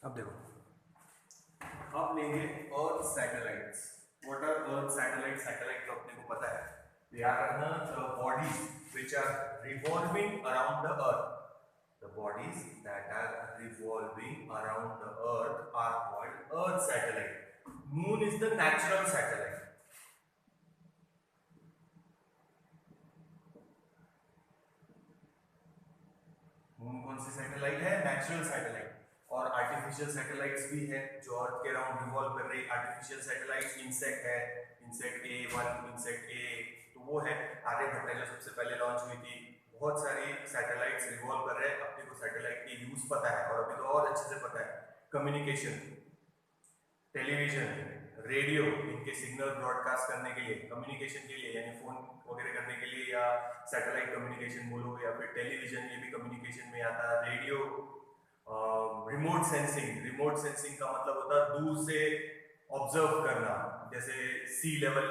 अब देखो, अब लेंगे earth satellites. What are earth satellite? Satellite तो अपने को पता है, they are the bodies which are revolving around the earth. The bodies that are revolving around the earth are called earth satellite. Moon is the natural satellite. Moon कौन सी satellite है? Natural satellite. और artificial satellites भी है जो अर्थ के around revolve कर रही। Artificial satellites insect है, इंसेक्ट A1, इंसेक्ट A, तो वो है आर्यभट्ट जो सबसे पहले लॉन्च हुई थी। बहुत सारी सैटेलाइट्स रिवॉल्व कर रहे हैं। अपने को सैटेलाइट के यूज पता है और अभी तो और अच्छे से पता है। कम्युनिकेशन, टेलीविजन, रेडियो, इनके सिग्नल ब्रॉडकास्ट करने के लिए, कम्युनिकेशन के लिए यानी फोन वगैरह करने के लिए, या सैटेलाइट कम्युनिकेशन बोलो, या फिर टेलीविजन, ये भी कम्युनिकेशन में आता है। Radio, remote sensing. Remote sensing का मतलब होता है दूर से ऑब्जर्व करना, जैसे सी लेवल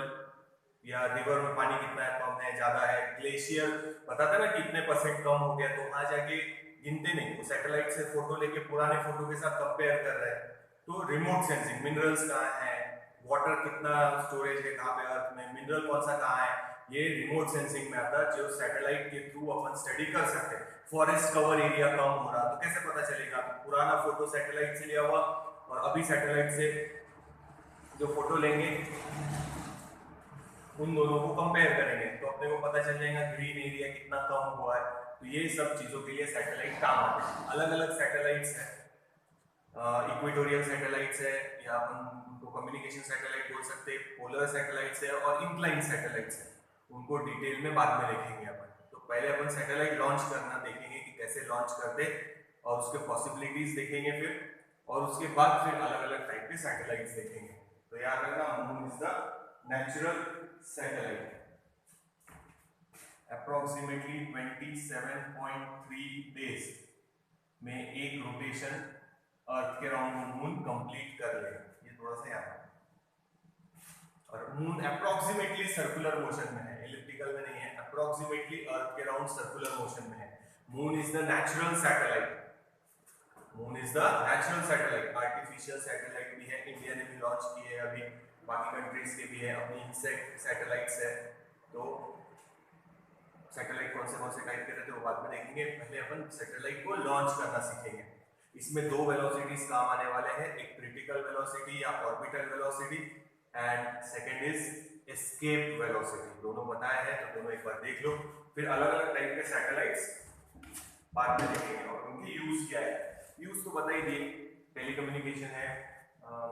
या रिवर में पानी कितना है, कम है, ज्यादा है। ग्लेशियर बताता ना कि इतने परसेंट कम हो गया, तो वहां जाके गिनते नहीं, वो सैटेलाइट से फोटो लेके पुराने फोटो के साथ कंपेयर कर रहे हैं। तो रिमोट सेंसिंग, मिनरल्स कहाँ है, वाटर कितना स्टोरेज है कहाँ पे अर्थ में, मिनरल कौन सा कहाँ है, ये रिमोट सेंसिंग में आता है, जो सैटेलाइट के थ्रू अपन स्टडी कर सकते हैं। फॉरेस्ट कवर एरिया कम हो रहा, तो कैसे पता चलेगा? पुराना फोटो सैटेलाइट से लिया हुआ और अभी सैटेलाइट से जो फोटो लेंगे उन दोनों को कंपेयर करेंगे तो अपने को पता चल जाएगा ग्रीन एरिया कितना कम हुआ है। तो ये सब चीजों के लिए सैटेलाइट काम आते हैं। अलग अलग सैटेलाइट्स हैं, इक्वेटोरियल सैटेलाइट्स है, या अपन उनको कम्युनिकेशन सैटेलाइट बोल सकते हैं, पोलर सैटेलाइट्स है और इंक्लाइन सैटेलाइट्स है। उनको डिटेल में बाद में देखेंगे अपन। तो पहले अपन सैटेलाइट लॉन्च करना देखेंगे कि कैसे लॉन्च करते और उसके पॉसिबिलिटीज देखेंगे फिर, और उसके बाद फिर अलग अलग टाइप के सैटेलाइट्स देखेंगे। तो याद रखना, moon is the natural satellite. Approximately 27.3 days में एक रोटेशन अर्थ के राउंड मून कंप्लीट कर लेगा। ये थोड़ा सा याद रखना। और मून अप्रोक्सीमेटली सर्कुलर मोशन में है, एलिप्टिकल में नहीं है, अप्रोक्सीमेटली अर्थ के राउंड सर्कुलर मोशन में है। Moon is the natural satellite. Moon is the natural satellite. Artificial satellite भी है, इंडिया ने भी लॉन्च की है अभी, बाकी कंट्रीज के भी है, अपनी इंसेक्ट सैटेलाइट्स है। तो सैटेलाइट कौन से टाइप के रहते हैं वो बाद में देखेंगे। पहले अपन सैटेलाइट को लॉन्च करना सीखेंगे। इसमें दो वेलोसिटीज काम आने वाले हैं, एक क्रिटिकल वेलोसिटी या orbital velocity, and second is escape velocity. दोनों बताए हैं तो दोनों एक बार देख लो। फिर अलग अलग टाइप के सैटेलाइट्स बाद में देखेंगे और उनकी यूज क्या है। यूज तो बता ही दिए, टेलीकम्युनिकेशन है,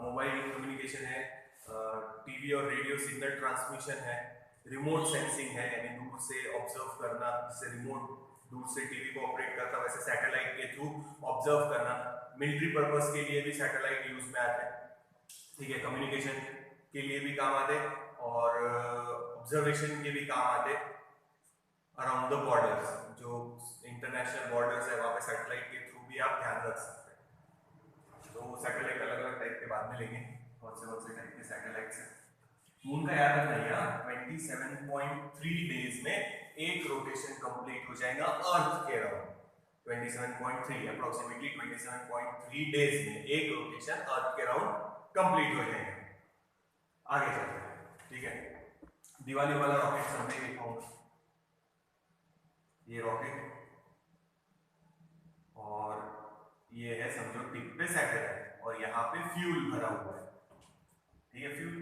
मोबाइल कम्युनिकेशन है, टीवी और रेडियो सिग्नल ट्रांसमिशन है, रिमोट सेंसिंग है यानी दूर से ऑब्जर्व करना, जिससे रिमोट दूर से टीवी को ऑपरेट करता वैसे सैटेलाइट के थ्रू ऑब्जर्व करना। मिलिट्री पर्पस के लिए भी सैटेलाइट यूज में आते हैं, ठीक है, कम्युनिकेशन के लिए भी काम आते और ऑब्जर्वेशन के भी काम आते अराउंड द बॉर्डर्स। जो इंटरनेशनल बॉर्डर्स है वहां पे सैटेलाइट के थ्रू भी आप ध्यान रख सकते हैं। तो सैटेलाइट अलग अलग टाइप के बाद में लेंगे, कौन से टाइप के सैटेलाइट्स हैं। मून का याद रखना है, 27.3 डेज में एक रोटेशन कंप्लीट हो जाएगा अर्थ के अराउंड। 27.3 अप्रोक्सीमेटली 27.3 डेज में एक रोटेशन अर्थ के अराउंड कंप्लीट हो जाएगा। आगे चलते हैं, ठीक है। दिवाली वाला रॉकेट सबने देखा होगा, ये रॉकेट, और ये है समझो टिप पे सैटेलाइट, और यहाँ पे फ्यूल भरा हुआ है, ठीक है, फ्यूल,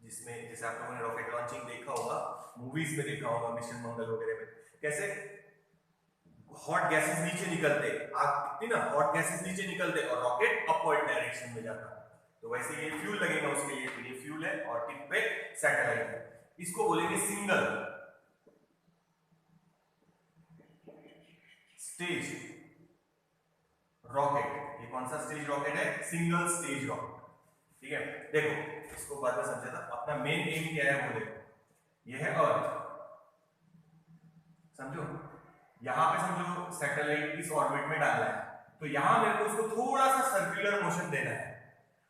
जिसमें जैसे आप लोगों ने रॉकेट लॉन्चिंग देखा होगा, मूवीज में देखा होगा, मिशन मंगल वगैरह में, कैसे हॉट गैसेस नीचे निकलते, आग दिखती ना, हॉट गैसेस नीचे निकलते और रॉकेट अपवर्ड डायरेक्शन में जाता। तो वैसे ये फ्यूल लगेगा उसके लिए, तो ये फ्यूल है और टिप पे सैटेलाइट है। इसको बोलेंगे सिंगल स्टेज रॉकेट। ये कौन सा स्टेज रॉकेट है? सिंगल स्टेज रॉकेट, ठीक है। देखो इसको बाद में समझा था, अपना मेन एम क्या है वो देखो, ये है अर्थ, समझो, यहां पे समझो सैटेलाइट इस ऑर्बिट में डालना है, तो यहां मेरे को उसको थोड़ा सा सर्कुलर मोशन देना है।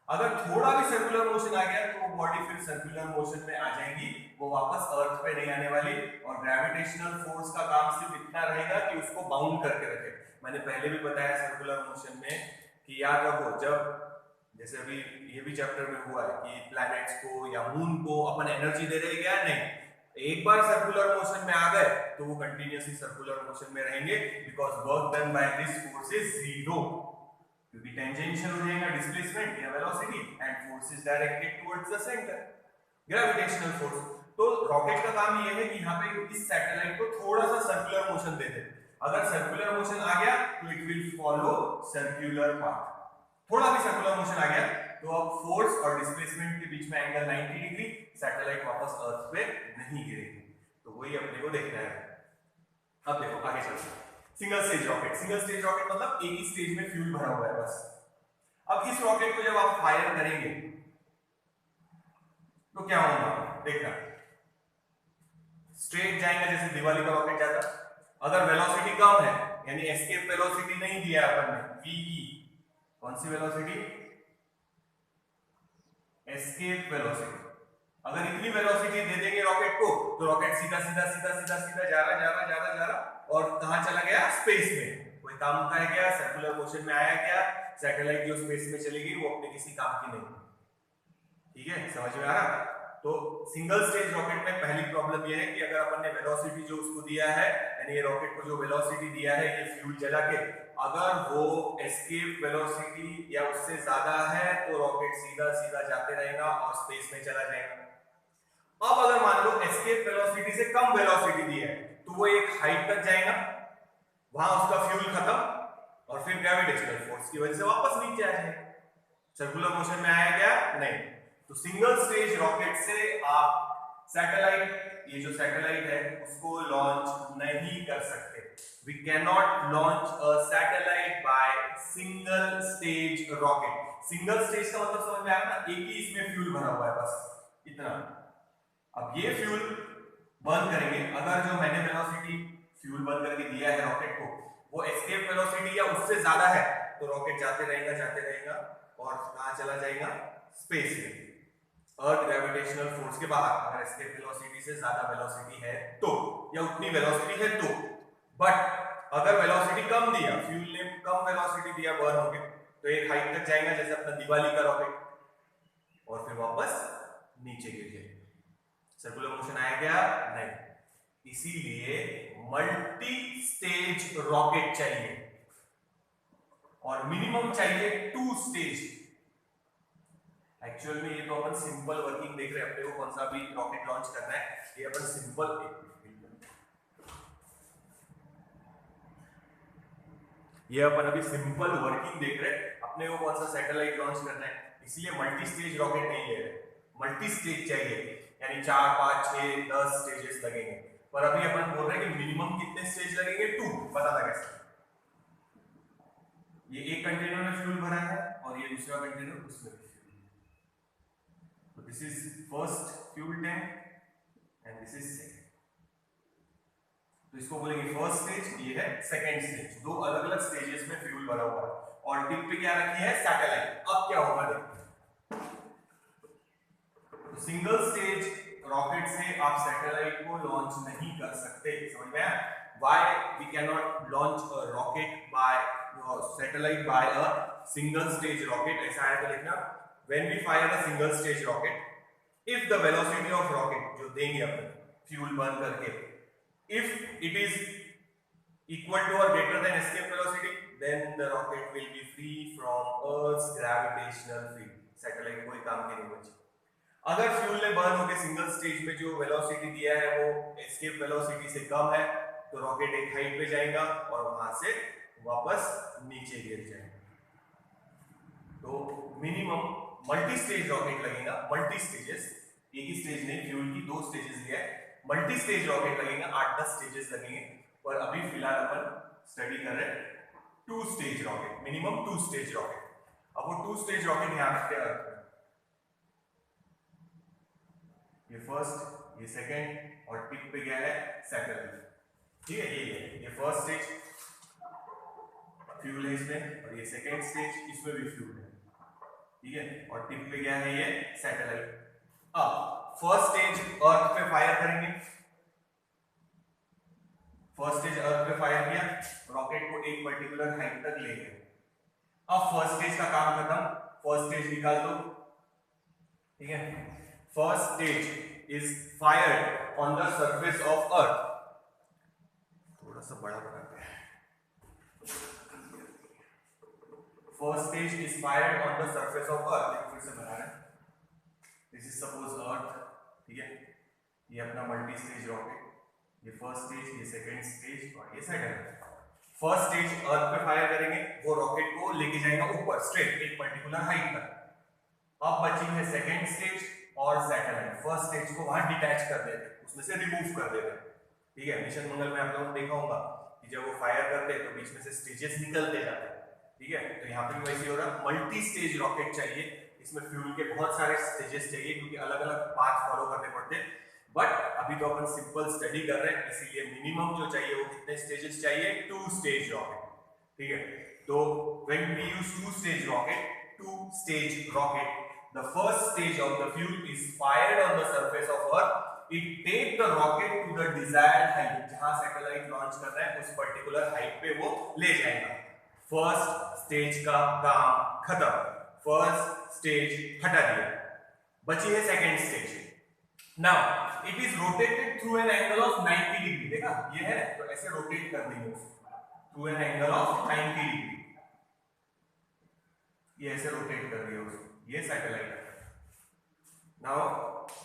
अगर थोड़ा भी सर्कुलर मोशन आ गया तो वो बॉडी फिर सर्कुलर मोशन में आ जाएगी, वो वापस अर्थ पे नहीं आने वाली, और ग्रेविटेशनल फोर्स का काम सिर्फ इतना रहेगा कि उसको बाउंड करके रखे। मैंने पहले भी बताया सर्कुलर मोशन में कि याद रखो, जब जैसे अभी ये भी चैप्टर में हुआ है कि प्लैनेट्स को या मून को अपन एनर्जी दे रहे क्या, नहीं, एक बार सर्कुलर मोशन में आ गए तो वो कंटिन्यूअसली सर्कुलर मोशन में रहेंगे, because work done by this force is zero, क्योंकि टेंजेंशियल हो जाएगा डिस्प्लेसमेंट या velocity and force is directed towards the centre, gravitational force. तो रॉकेट का काम ये है कि यहाँ पे इस सैटेलाइट को थोड़ा सा सर्कुलर मोशन दे दे। अगर सर्कुलर मोशन आ गया तो it will follow circular path, थोड़ा भी सर्कुलर मोशन आ गया तो अब फोर्स और डिस्प्लेसमेंट के बीच में एंगल 90 डिग्री, सैटेलाइट वापस अर्थ पे नहीं गिरेगी। तो वही अपने को देखना है। अब देखो आगे चलते हैं। Single stage rocket, single stage rocket मतलब एक ही स्टेज में फ्यूल भरा हुआ है बस। अब इस रॉकेट को जब आप फायर करेंगे तो क्या होगा, देखना, स्ट्रेट जाएगा जैसे दिवाली का रॉकेट जाता। अगर वेलोसिटी कम है, यानी एस्केप वेलोसिटी नहीं दिया अपन ने, वीई, कौन सी वेलोसिटी, एस्केप वेलोसिटी, अगर इतनी वेलोसिटी दे देंगे रॉकेट को तो रॉकेट सीधा सीधा सीधा सीधा सीधा जा रहा और कहां चला गया, स्पेस में। कोई काम का है क्या, सर्कुलर मोशन में आया क्या, सैटेलाइट जो स्पेस में चलेगी वो अपने किसी काम की नहीं। ठीक है, समझ में आ रहा। तो सिंगल स्टेज रॉकेट में पहली प्रॉब्लम ये है कि अगर अपन ने वेलोसिटी जो उसको दिया है, यानी ये रॉकेट को जो वेलोसिटी दिया है ये फ्यूल जला के, अगर वो एस्केप वेलोसिटी या उससे ज्यादा है तो रॉकेट सीधा सीधा जाते रहेगा और स्पेस में चला जाएगा। अब अगर मान लो एस्केप वेलोसिटी से कम वेलोसिटी दी है तो वो एक हाइट तक जाएगा, वहां उसका फ्यूल खत्म और फिर ग्रेविटेशनल फोर्स की वजह से वापस नीचे आ जाएगा। सर्कुलर मोशन में आया क्या, नहीं। तो सिंगल स्टेज रॉकेट से आप सैटेलाइट, ये जो सैटेलाइट है उसको लॉन्च नहीं कर सकते। We can not launch a satellite by single stage rocket. Single stage का मतलब समझ में आया ना, एक ही इसमें फ्यूल भरा हुआ है बस, इतना। अब ये फ्यूल बर्न करेंगे, अगर जो मैंने वेलोसिटी फ्यूल बर्न करके दिया है रॉकेट को वो एस्केप वेलोसिटी या उससे ज्यादा है तो रॉकेट जाते रहेगा और कहां चला जाएगा, स्पेस में, अर्थ ग्रेविटेशनल फोर्स के बाहर। अगर एस्केप वेलोसिटी से ज्यादा वेलोसिटी है तो, या उतनी वेलोसिटी है तो। बट अगर वेलोसिटी कम दिया, फ्यूल ने कम वेलोसिटी दिया बर्न होके, तो एक हाइट तक जाएगा जैसे अपना दिवाली का रॉकेट, और फिर वापस नीचे गिर जाएगा। सर्कुलर मोशन आया क्या, नहीं। इसीलिए मल्टी स्टेज रॉकेट चाहिए और मिनिमम चाहिए 2 स्टेज। एक्चुअल में ये तो अपन सिंपल वर्किंग देख रहे हैं, अपने को कौन सा भी रॉकेट लॉन्च करना है, ये अपन सिंपल, ये अपन अभी सिंपल वर्किंग देख रहे हैं, अपने को कौन सा सैटेलाइट लॉन्च करना है, इसलिए मल्टी स्टेज रॉकेट नहीं ले रहे, मल्टी स्टेज चाहिए, यानी 4, 5, 6, 10 स्टेजेस लगेंगे। पर अभी अपन बोल रहे हैं कि मिनिमम कितने स्टेज लगेंगे, 2। पता था कैसे, ये एक कंटेनर में फ्यूल भरा है और ये दूसरा कंटेनर उसमें फ्यूल। तो this is first fuel tank and this is second. तो इसको बोलेंगे फर्स्ट स्टेज, ये है सेकंड स्टेज। दो अलग अलग स्टेजेस में फ्यूल भरा हुआ है और टिप पे क्या रखी है, सैटेलाइट। अब क्या होगा देखते हैं। तो सिंगल स्टेज रॉकेट से आप सैटेलाइट को लॉन्च नहीं कर सकते, समझ में आया? Why we cannot launch a rocket by satellite by a single stage rocket? ऐसा है तो लिखना, when we fire a single stage rocket, if the velocity of rocket जो देंगे अपन फ्यूल बर्न करके, if it is equal to or greater than escape velocity, then the rocket will be free from Earth's gravitational field. Satellite कोई काम के नहीं बचे। अगर fuel ने बर्न होकर सिंगल स्टेज में जो वेलोसिटी दिया है वो एस्केप वेलोसिटी से कम है तो रॉकेट एक हाइट पे जाएगा और वहां से वापस नीचे गिर जाएगा। तो मिनिमम मल्टी स्टेज रॉकेट लगेगा, मल्टी स्टेजेस, एक ही स्टेज नहीं, फ्यूल की 2 स्टेजेस दिया है, मल्टी स्टेज रॉकेट लगेगा, 8-10 स्टेजेस लगेंगे। और अभी फिलहाल अपन स्टडी कर रहे हैं 2 stage rocket, minimum 2 stage rocket. अब वो 2 स्टेज रॉकेट यहां रखते हैं, ये फर्स्ट, ये सेकंड और टिप पे गया है सैटेलाइट। ठीक है, ये फर्स्ट स्टेज फ्यूल है इसमें और ये सेकंड स्टेज, इसमें भी फ्यूल है। ठीक है, और टिप पे गया है ये सैटेलाइट। अब फर्स्ट स्टेज अर्थ पे फायर करेंगे, फर्स्ट स्टेज अर्थ पे फायर किया, रॉकेट को एक पर्टिकुलर हाइट तक ले गए। अब फर्स्ट स्टेज का काम खत्म, फर्स्ट स्टेज निकाल दो, ठीक है। First stage is fired on the surface of earth, थोड़ा सा बड़ा बनाते हैं। First stage is fired on the surface of earth, देखो फिर से बना रहे हैं। दिस इज सपोज अर्थ, ठीक है, ये अपना मल्टी स्टेज रॉकेट, ये फर्स्ट स्टेज, ये सेकंड स्टेज और ये सेकंड। फर्स्ट स्टेज अर्थ पे फायर करेंगे, वो रॉकेट को लेके जाएगा ऊपर स्ट्रेट एक पर्टिकुलर हाइट पर। अब बची है सेकंड स्टेज और सैटेलाइट। फर्स्ट स्टेज को वहां डिटैच कर देते हैं, उसमें से रिमूव कर देते हैं, ठीक है। मिशन मंगल में आप लोगों ने देखा होगा कि जब वो फायर करते हैं तो बीच में से स्टेजेस निकलते जाते हैं, ठीक है। तो यहाँ पे भी वैसे हो रहा है, मल्टी स्टेज रॉकेट चाहिए, इसमें फ्यूल के बहुत सारे स्टेजेस चाहिए क्योंकि अलग अलग पाथ फॉलो करने पड़ते हैं। बट अभी तो अपन सिंपल स्टडी कर रहे हैं, इसीलिए मिनिमम जो चाहिए वो कितने स्टेजेस चाहिए, 2 स्टेज रॉकेट, ठीक है। तो when we use 2 stage rocket, the first stage of the fuel is fired on the surface of earth. It take the rocket to the desired height, जहां सैटेलाइट लॉन्च कर रहे हैं उस particular height पे वो ले जाएगा। फर्स्ट स्टेज का काम खत्म, फर्स्ट स्टेज हटा दिया, बची है second stage. Now it is rotated through an angle of 90 degree, देखा ये है, तो ऐसे रोटेट कर देंगे through an angle of 90 degree, ये ऐसे रोटेट कर दिया उसको, ये सैटेलाइट है। नाउ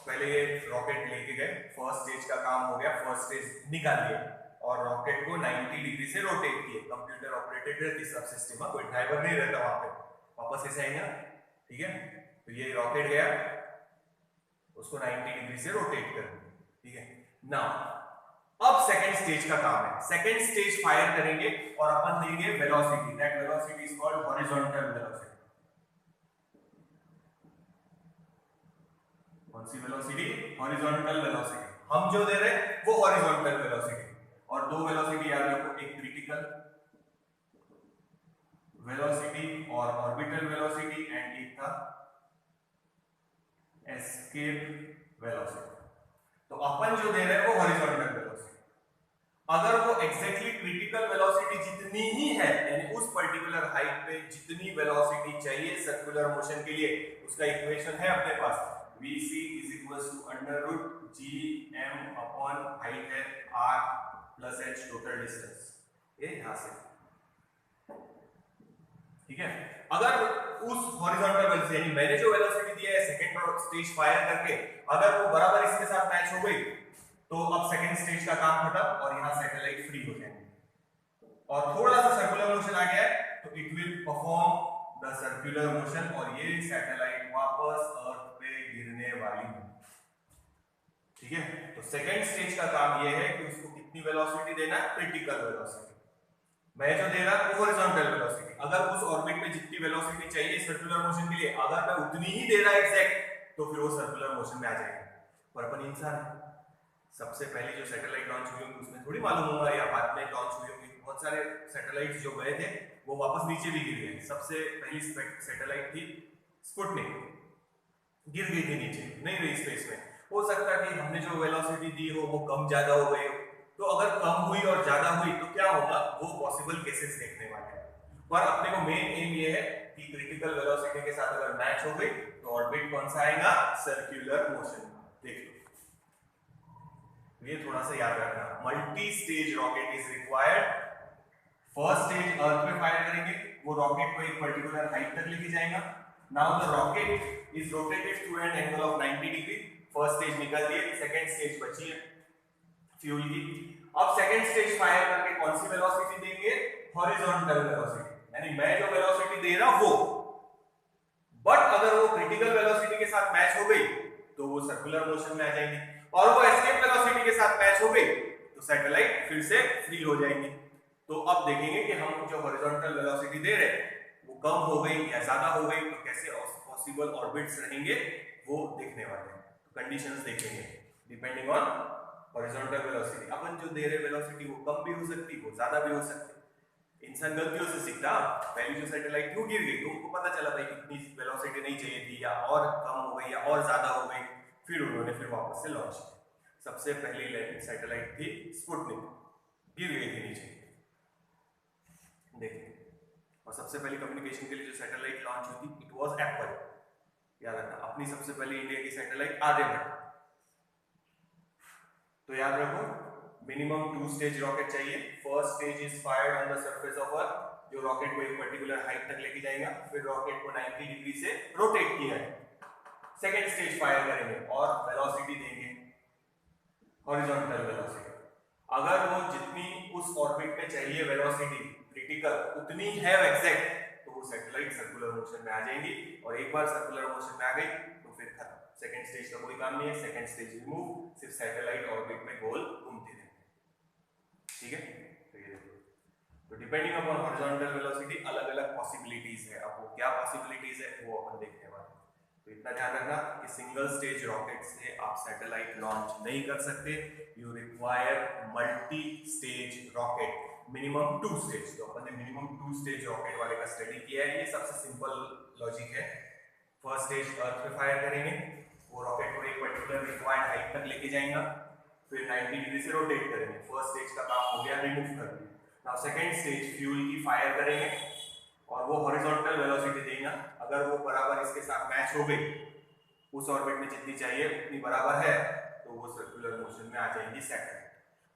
पहले ये रॉकेट लेके गए, फर्स्ट स्टेज का काम हो गया, फर्स्ट स्टेज निकाल दिया और रॉकेट को 90 डिग्री से रोटेट किए। कंप्यूटर ऑपरेटेड रहती सब सिस्टम, कोई ड्राइवर नहीं रहता वहां पे, वापस ऐसे आएंगे, ठीक है। तो ये रॉकेट गया, उसको 90 डिग्री से रोटेट कर दिया, ठीक है। नाउ अब सेकंड स्टेज का काम है, सेकंड स्टेज फायर करेंगे और अपन देंगे velocity, that velocity is called horizontal velocity. कौन सी वेलोसिटी? Horizontal velocity. हम जो दे रहे हैं वो हॉरिजॉन्टल वेलोसिटी, और दो वेलोसिटी याद रखो, एक क्रिटिकल वेलोसिटी और ऑर्बिटल वेलोसिटी, एंड एक था एस्केप वेलोसिटी। तो अपन जो दे रहे हैं वो हॉरिजॉन्टल वेलोसिटी। अगर वो एग्जैक्टली क्रिटिकल वेलोसिटी जितनी ही है, यानी उस पर्टिकुलर हाइट पे जितनी वेलोसिटी चाहिए सर्कुलर मोशन के लिए, उसका इक्वेशन है अपने पास, vc is equals to under root gm upon height है r plus h total distance, ये यहां से, ठीक है। अगर उस हॉरिजॉन्टल वेलोसिटी, यानी मैंने जो वेलोसिटी दिया है सेकंड स्टेज फायर करके, अगर वो बराबर इसके साथ मैच हो गई तो अब सेकंड स्टेज का काम खत्म और यहां सैटेलाइट फ्री हो जाएंगे। और थोड़ा सा सर्कुलर मोशन आ गया है तो it will perform the circular motion और ये सैटेलाइट वापस अर्थ पे गिरने वाली है, ठीक है। तो सेकंड स्टेज का काम ये है कि उसको कितनी वेलोसिटी देना है, क्रिटिकल वेलोसिटी। मैं जो दे रहा हूं हॉरिजॉन्टल वेलोसिटी, अगर उस ऑर्बिट में जितनी वेलोसिटी चाहिए सर्कुलर मोशन के लिए, अगर मैं उतनी ही दे रहा एग्जैक्ट, तो फिर वो सर्कुलर मोशन में आ जाएगा। पर अपन इंसान है, सबसे पहले जो सैटेलाइट लॉन्च हुई होगी उसमें थोड़ी मालूम होगा या बाद में लॉन्च हुई होगी। बहुत सारे सैटेलाइट्स जो गए थे वो वापस नीचे भी गिर गए। सबसे पहली सैटेलाइट थी स्पुतनिक, गिर गई थी नीचे, नहीं रही स्पेस में। हो सकता है कि हमने जो वेलोसिटी दी हो वो कम ज्यादा हो गई हो, तो अगर कम हुई और ज्यादा हुई तो क्या होगा, वो पॉसिबल केसेस देखने वाले हैं। पर अपने को मेन एम ये है कि क्रिटिकल वेलोसिटी के साथ अगर मैच हो गई तो ऑर्बिट कौन सा आएगा, सर्कुलर मोशन। देख लो, ये थोड़ा सा याद रखना, multi stage rocket is required. First stage earth में फायर करेंगे, वो रॉकेट को एक पर्टिकुलर हाइट तक लेके जाएगा। Now the rocket is rotated through an angle of 90 degree. First stage निकल दिए, सेकंड स्टेज बची है फ्यूल की। अब सेकंड स्टेज फायर करके कौन सी वेलोसिटी देंगे, हॉरिजॉन्टल वेलोसिटी, यानी मैं जो वेलोसिटी दे रहा हूं वो, बट अगर वो क्रिटिकल वेलोसिटी के साथ मैच हो गई तो वो सर्कुलर मोशन में आ जाएंगे, और वो एस्केप वेलोसिटी के साथ मैच हो गई तो सैटेलाइट फिर से फ्री हो जाएंगे। तो अब देखेंगे कि हम जो हॉरिजॉन्टल वेलोसिटी दे रहे हैं वो कम हो गई या ज्यादा हो गई, तो कैसे पॉसिबल ऑर्बिट्स रहेंगे वो देखने वाले हैं। तो कंडीशंस देखेंगे डिपेंडिंग ऑन हॉरिजॉन्टल वेलोसिटी। अपन जो दे रहे वेलोसिटी वो कम भी हो सकती, वो ज्यादा भी हो सकती। इंसान गलतियों से सीखता, पहली जो सैटेलाइट क्यों गिर गई तो उनको पता चला भाई इतनी वेलोसिटी नहीं चाहिए थी, या और कम हो गई या और ज्यादा हो गई, फिर उन्होंने फिर वापस से लॉन्च किया। सबसे पहली सैटेलाइट थी स्पुतनिक, गिर गई थी नीचे। देखिए और सबसे पहली कम्युनिकेशन के लिए जो सैटेलाइट लॉन्च हुई थी इट वाज एप्पल, याद रखना। अपनी सबसे पहली इंडिया की सैटेलाइट आर्यभट्ट। तो याद रखो मिनिमम 2 स्टेज रॉकेट चाहिए। First stage is fired on the surface of earth, जो रॉकेट को एक पर्टिकुलर हाइट तक लेके जाएगा, फिर रॉकेट को 90 डिग्री से रोटेट किया है। सेकेंड स्टेज फायर करेंगे और वेलोसिटी देंगे हॉरिजॉन्टल वेलोसिटी। अगर वो जितनी उस ऑर्बिट में चाहिए वेलोसिटी क्रिटिकल उतनी है एग्जैक्ट, तो वो सैटेलाइट सर्कुलर मोशन में आ जाएगी। और एक बार सर्कुलर मोशन में आ गई तो फिर खत्म, सेकंड स्टेज का कोई काम नहीं है। सेकंड स्टेज रिमूव, सिर्फ सैटेलाइट ऑर्बिट में गोल घूमती रहेंगे, ठीक है। तो ये तो डिपेंडिंग अपॉन हॉरिजॉन्टल वेलोसिटी अलग अलग पॉसिबिलिटीज है। अब वो क्या पॉसिबिलिटीज है वो अपन देखने वाले हैं। तो इतना ध्यान रखना कि सिंगल स्टेज रॉकेट से आप सैटेलाइट लॉन्च नहीं कर सकते, you require multi stage rocket, minimum 2 stage. तो अपन ने मिनिमम 2 स्टेज रॉकेट वाले का स्टडी किया है, ये सबसे सिंपल लॉजिक है। फर्स्ट स्टेज अर्थ पे फायर करेंगे, वो रॉकेट को एक पर्टिकुलर रिक्वायर्ड हाइट तक लेके जाएगा, फिर 90 डिग्री से रोटेट करेंगे। फर्स्ट स्टेज का काम हो गया, रिमूव कर दिया। नाउ सेकंड स्टेज फ्यूल की फायर करेंगे और वो हॉरिजॉन्टल वेलोसिटी देगा। अगर वो बराबर इसके साथ मैच हो गई, उस ऑर्बिट में जितनी चाहिए उतनी बराबर है, तो वो सर्कुलर मोशन में आ जाएंगी सैटेलाइट।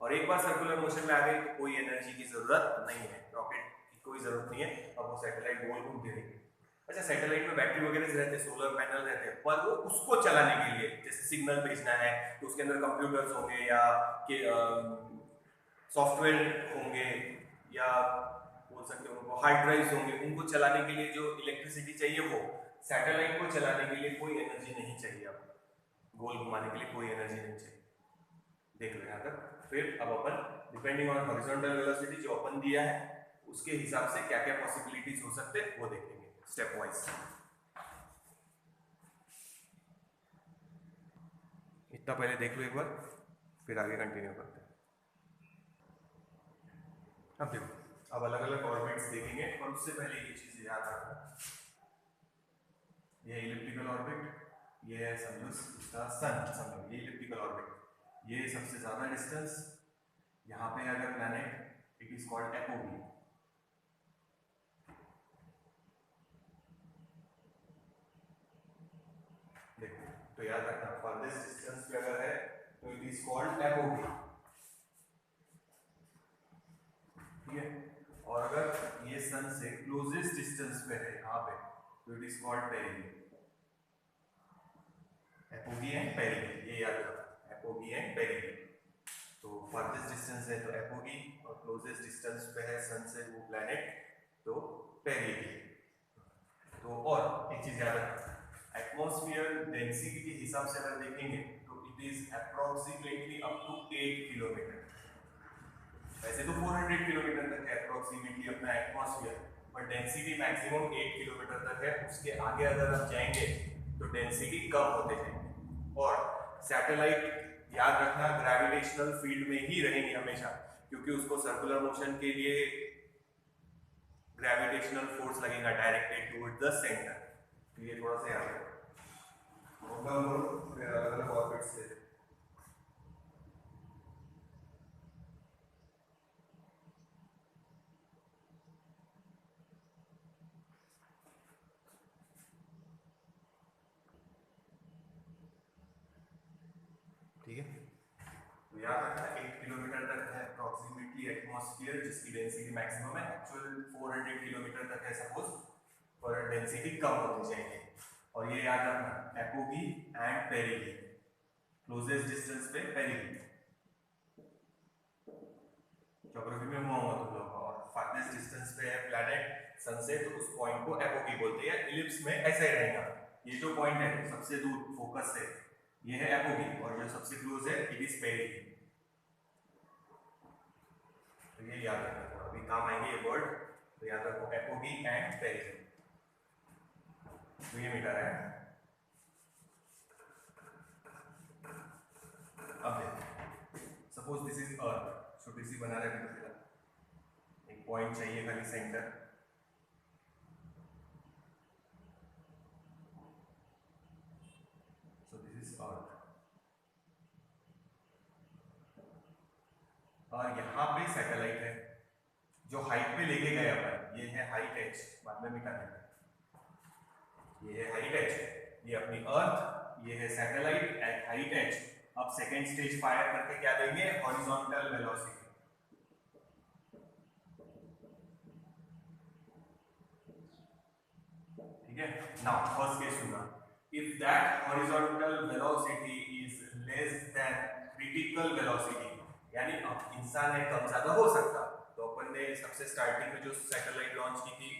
और एक बार सर्कुलर मोशन में आ गई तो कोई एनर्जी की जरूरत नहीं है, रॉकेट की कोई जरूरत नहीं है। अब वो सैटेलाइट गोल घूमती रहेगी। अच्छा, सैटेलाइट में बैटरी वगैरह रहते हैं, सोलर पैनल रहते हैं, पर वो उसको चलाने के लिए, जैसे सिग्नल भेजना है तो उसके अंदर कंप्यूटर्स होंगे या सॉफ्टवेयर होंगे या बोल सकते हो उनको हार्ड ड्राइव्स होंगे, उनको चलाने के लिए जो इलेक्ट्रिसिटी चाहिए, वो सैटेलाइट को चलाने के लिए कोई एनर्जी नहीं चाहिए। आपको गोल घुमाने के लिए कोई एनर्जी नहीं चाहिए, देख लो यहाँ तक। फिर अब अपन डिपेंडिंग ऑन हॉरिजॉन्टल वेलोसिटी जो अपन दिया है उसके हिसाब से क्या क्या पॉसिबिलिटीज हो सकते हैं वो देखेंगे स्टेप वाइज। इतना पहले देख लो एक बार, फिर आगे कंटिन्यू करते हैं। अब देखो, अब अलग अलग ऑर्बिट्स देखेंगे और उससे पहले ये चीज याद रखना, ये इलिप्टिकल ऑर्बिट, ये है समझो इसका सन, समझो ये इलिप्टिकल ऑर्बिट, ये सबसे ज्यादा डिस्टेंस, यहाँ पे अगर planet it is called apogee. देखो तो याद रखना फर्देस्ट डिस्टेंस पे अगर है तो इट इज कॉल्ड एपोगी, ठीक है। और अगर ये सन से क्लोजेस्ट डिस्टेंस पे है यहाँ पे तो it is called perigee. Apogee and perigee, ये याद रखना, एपोगी एंड पेरिगी। तो फर्देस्ट डिस्टेंस है तो एपोगी और क्लोजेस्ट डिस्टेंस पे है सन से वो प्लैनेट तो पेरिगी। तो और एक चीज याद रखना, एटमॉस्फेयर डेंसिटी के हिसाब से अगर देखेंगे तो it is approximately up to 8 kilometre. वैसे तो 400 किलोमीटर तक है अप्रोक्सीमेटली अपना एटमॉस्फेयर, पर डेंसिटी मैक्सिमम 8 किलोमीटर तक है। उसके आगे अगर हम जाएंगे तो डेंसिटी कम होते जाएंगे। और सैटेलाइट याद रखना ग्रेविटेशनल फील्ड में ही रहेंगे हमेशा, क्योंकि उसको सर्कुलर मोशन के लिए ग्रेविटेशनल फोर्स लगेगा डायरेक्टेड टुवर्ड्स द सेंटर। तो ये थोड़ा सा याद रखो। फिर अलग अलग ऑर्बिट्स से ठीक है। तो याद रखना 8 किलोमीटर तक है अप्रोक्सीमेटली एटमॉस्फेयर, जिसकी डेंसिटी मैक्सिमम है। एक्चुअल 400 किलोमीटर तक है सपोज, पर डेंसिटी कम होती जाएगी। और ये याद रखना apogee and perigee, closest distance पे पेरिगी। ज्योग्राफी में हुआ होगा तुम लोग का। और फारनेस्ट डिस्टेंस पे है प्लैनेट सन से तो उस पॉइंट को एपोगी बोलते हैं। इलिप्स में ऐसा ही रहेगा, ये जो पॉइंट है सबसे दूर फोकस से ये है एपोगी, और जो सबसे क्लोज है इट इज पेरिगी। तो ये याद रखना, अभी काम आएंगे ये वर्ड, तो याद रखो एपोगी एंड पेरिगी। तो ये मीटर है। अब देखो सपोज दिस इज अर्थ, छोटी सी बना रहे हैं, एक पॉइंट चाहिए खाली centre. So this is earth और यहाँ पे सैटेलाइट है जो हाइट पे लेके गया अपन, ये है हाइट h, बाद में मिटा देंगे, ये है हाइट h, ये अपनी अर्थ, ये है सैटेलाइट एट हाइट h। अब सेकेंड स्टेज फायर करके क्या देंगे, हॉरिजॉन्टल वेलोसिटी। ठीक है, नाउ फर्स्ट केस सुनना, if that horizontal velocity is less than critical velocity, यानी अब इंसान है कम ज्यादा हो सकता। तो अपन ने सबसे स्टार्टिंग में जो सैटेलाइट लॉन्च की थी,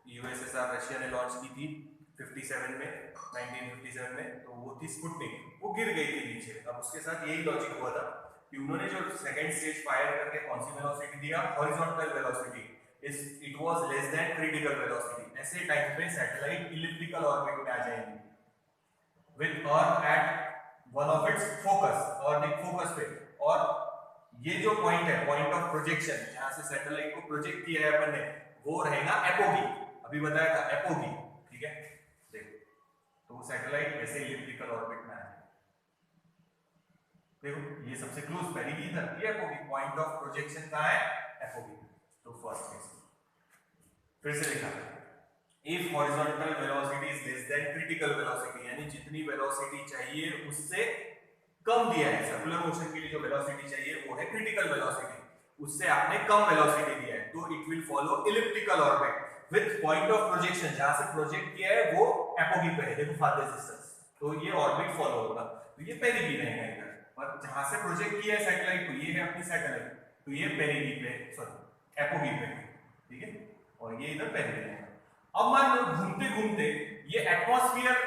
यूएसएसआर रशिया ने लॉन्च की थी 57 में, 1957 में, तो वो थी स्पुतनिक, वो गिर गई थी नीचे। अब उसके साथ यही लॉजिक हुआ था कि उन्होंने जो सेकंड स्टेज फायर करके कौन सी वेलोसिटी दिया, horizontal velocity, it was less than critical velocity. ऐसे टाइम पे सैटेलाइट इलिप्टिकल ऑर्बिट में आ जाएंगी with earth at one of its focus, और एक फोकस पे, और ये जो पॉइंट है, पॉइंट ऑफ प्रोजेक्शन, जहां से सैटेलाइट को प्रोजेक्ट किया है अपन ने, वो रहेगा एपोगी, अभी बताया था एपोगी। ठीक है, देखो तो वो सैटेलाइट ऐसे इलिप्टिकल ऑर्बिट में आएगा। देखो ये सबसे क्लोज पेरिगी इधर, ये एपोगी, पॉइंट ऑफ प्रोजेक्शन कहां है, एपोगी। तो फर्स्ट केस फिर से लिखा, if horizontal velocity is less than critical velocity, यानी जितनी वेलोसिटी चाहिए उससे कम दिया है, सर्कुलर मोशन के लिए जो वेलोसिटी चाहिए वो है क्रिटिकल वेलोसिटी, उससे आपने कम वेलोसिटी दिया है, तो it will follow elliptical orbit with point of projection, जहां से प्रोजेक्ट किया है वो एपोगी पे है, देखो फारदेस्ट डिस्टेंस, तो ये ऑर्बिट फॉलो होगा, तो ये पेरिगी रहेगा इधर, और जहां से प्रोजेक्ट किया है सैटेलाइट को, ये है अपनी सैटेलाइट, तो ये पेरिगी पे, सॉरी एपोगी पे, ठीक है, और ये इधर पेरिगी रहेगा। अब मान लो घूमते घूमते ये एटमॉस्फेयर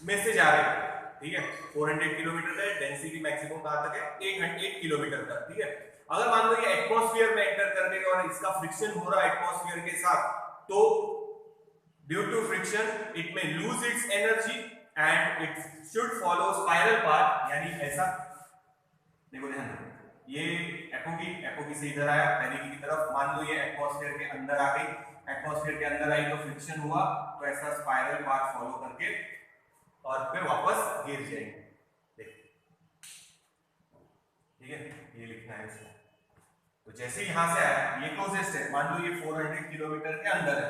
में से जा रहे हैं, ठीक है, 400 किलोमीटर है, डेंसिटी मैक्सिमम कहां तक है, 1 किलोमीटर तक। ठीक है, अगर मान लो ये एटमॉस्फेयर में एंटर कर गई और इसका फ्रिक्शन हो रहा है एटमॉस्फेयर के साथ, तो ड्यू टू फ्रिक्शन इट में lose its energy and it should follow spiral path, यानी ऐसा, देखो ध्यान दो, ये एपोगी से इधर आया पेरिगी की तरफ, मान लो ये एटमॉस्फेयर के अंदर आ गई, एटमॉस्फेयर के अंदर आई तो फ्रिक्शन हुआ, तो ऐसा स्पाइरल पाथ फॉलो करके और पे वापस गिर जाएंगे। ठीक है, ये लिखना है इसमें। तो जैसे यहां से आया, ये क्लोजेस्ट है, मान लो ये 400 किलोमीटर के अंदर है,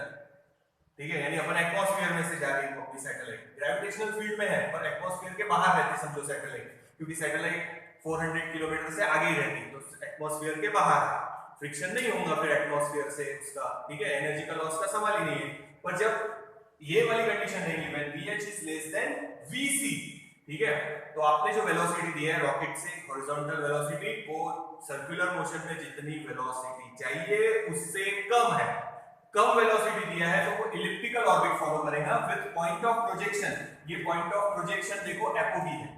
ठीक है, यानी अपन एटमॉस्फेयर में से जा रही है अपनी सैटेलाइट, ग्रेविटेशनल फील्ड में है पर एटमॉस्फेयर के बाहर रहती समझो सैटेलाइट, क्योंकि सैटेलाइट 400 किलोमीटर से आगे ही रहती, तो एटमॉस्फेयर के बाहर है, फ्रिक्शन नहीं होगा फिर एटमॉस्फेयर से उसका, ठीक है, एनर्जी का लॉस का सवाल ही नहीं है। पर जब ये वाली कंडीशन रहेगी when VH is less than VC, ठीक है, तो आपने जो वेलोसिटी दी है रॉकेट से, हॉरिजॉन्टल वेलोसिटी, वो सर्कुलर मोशन में जितनी वेलोसिटी चाहिए उससे कम है, कम वेलोसिटी दिया है, तो वो इलिप्टिकल ऑर्बिट फॉलो करेगा विद पॉइंट ऑफ प्रोजेक्शन। ये पॉइंट ऑफ प्रोजेक्शन देखो एपोगी है,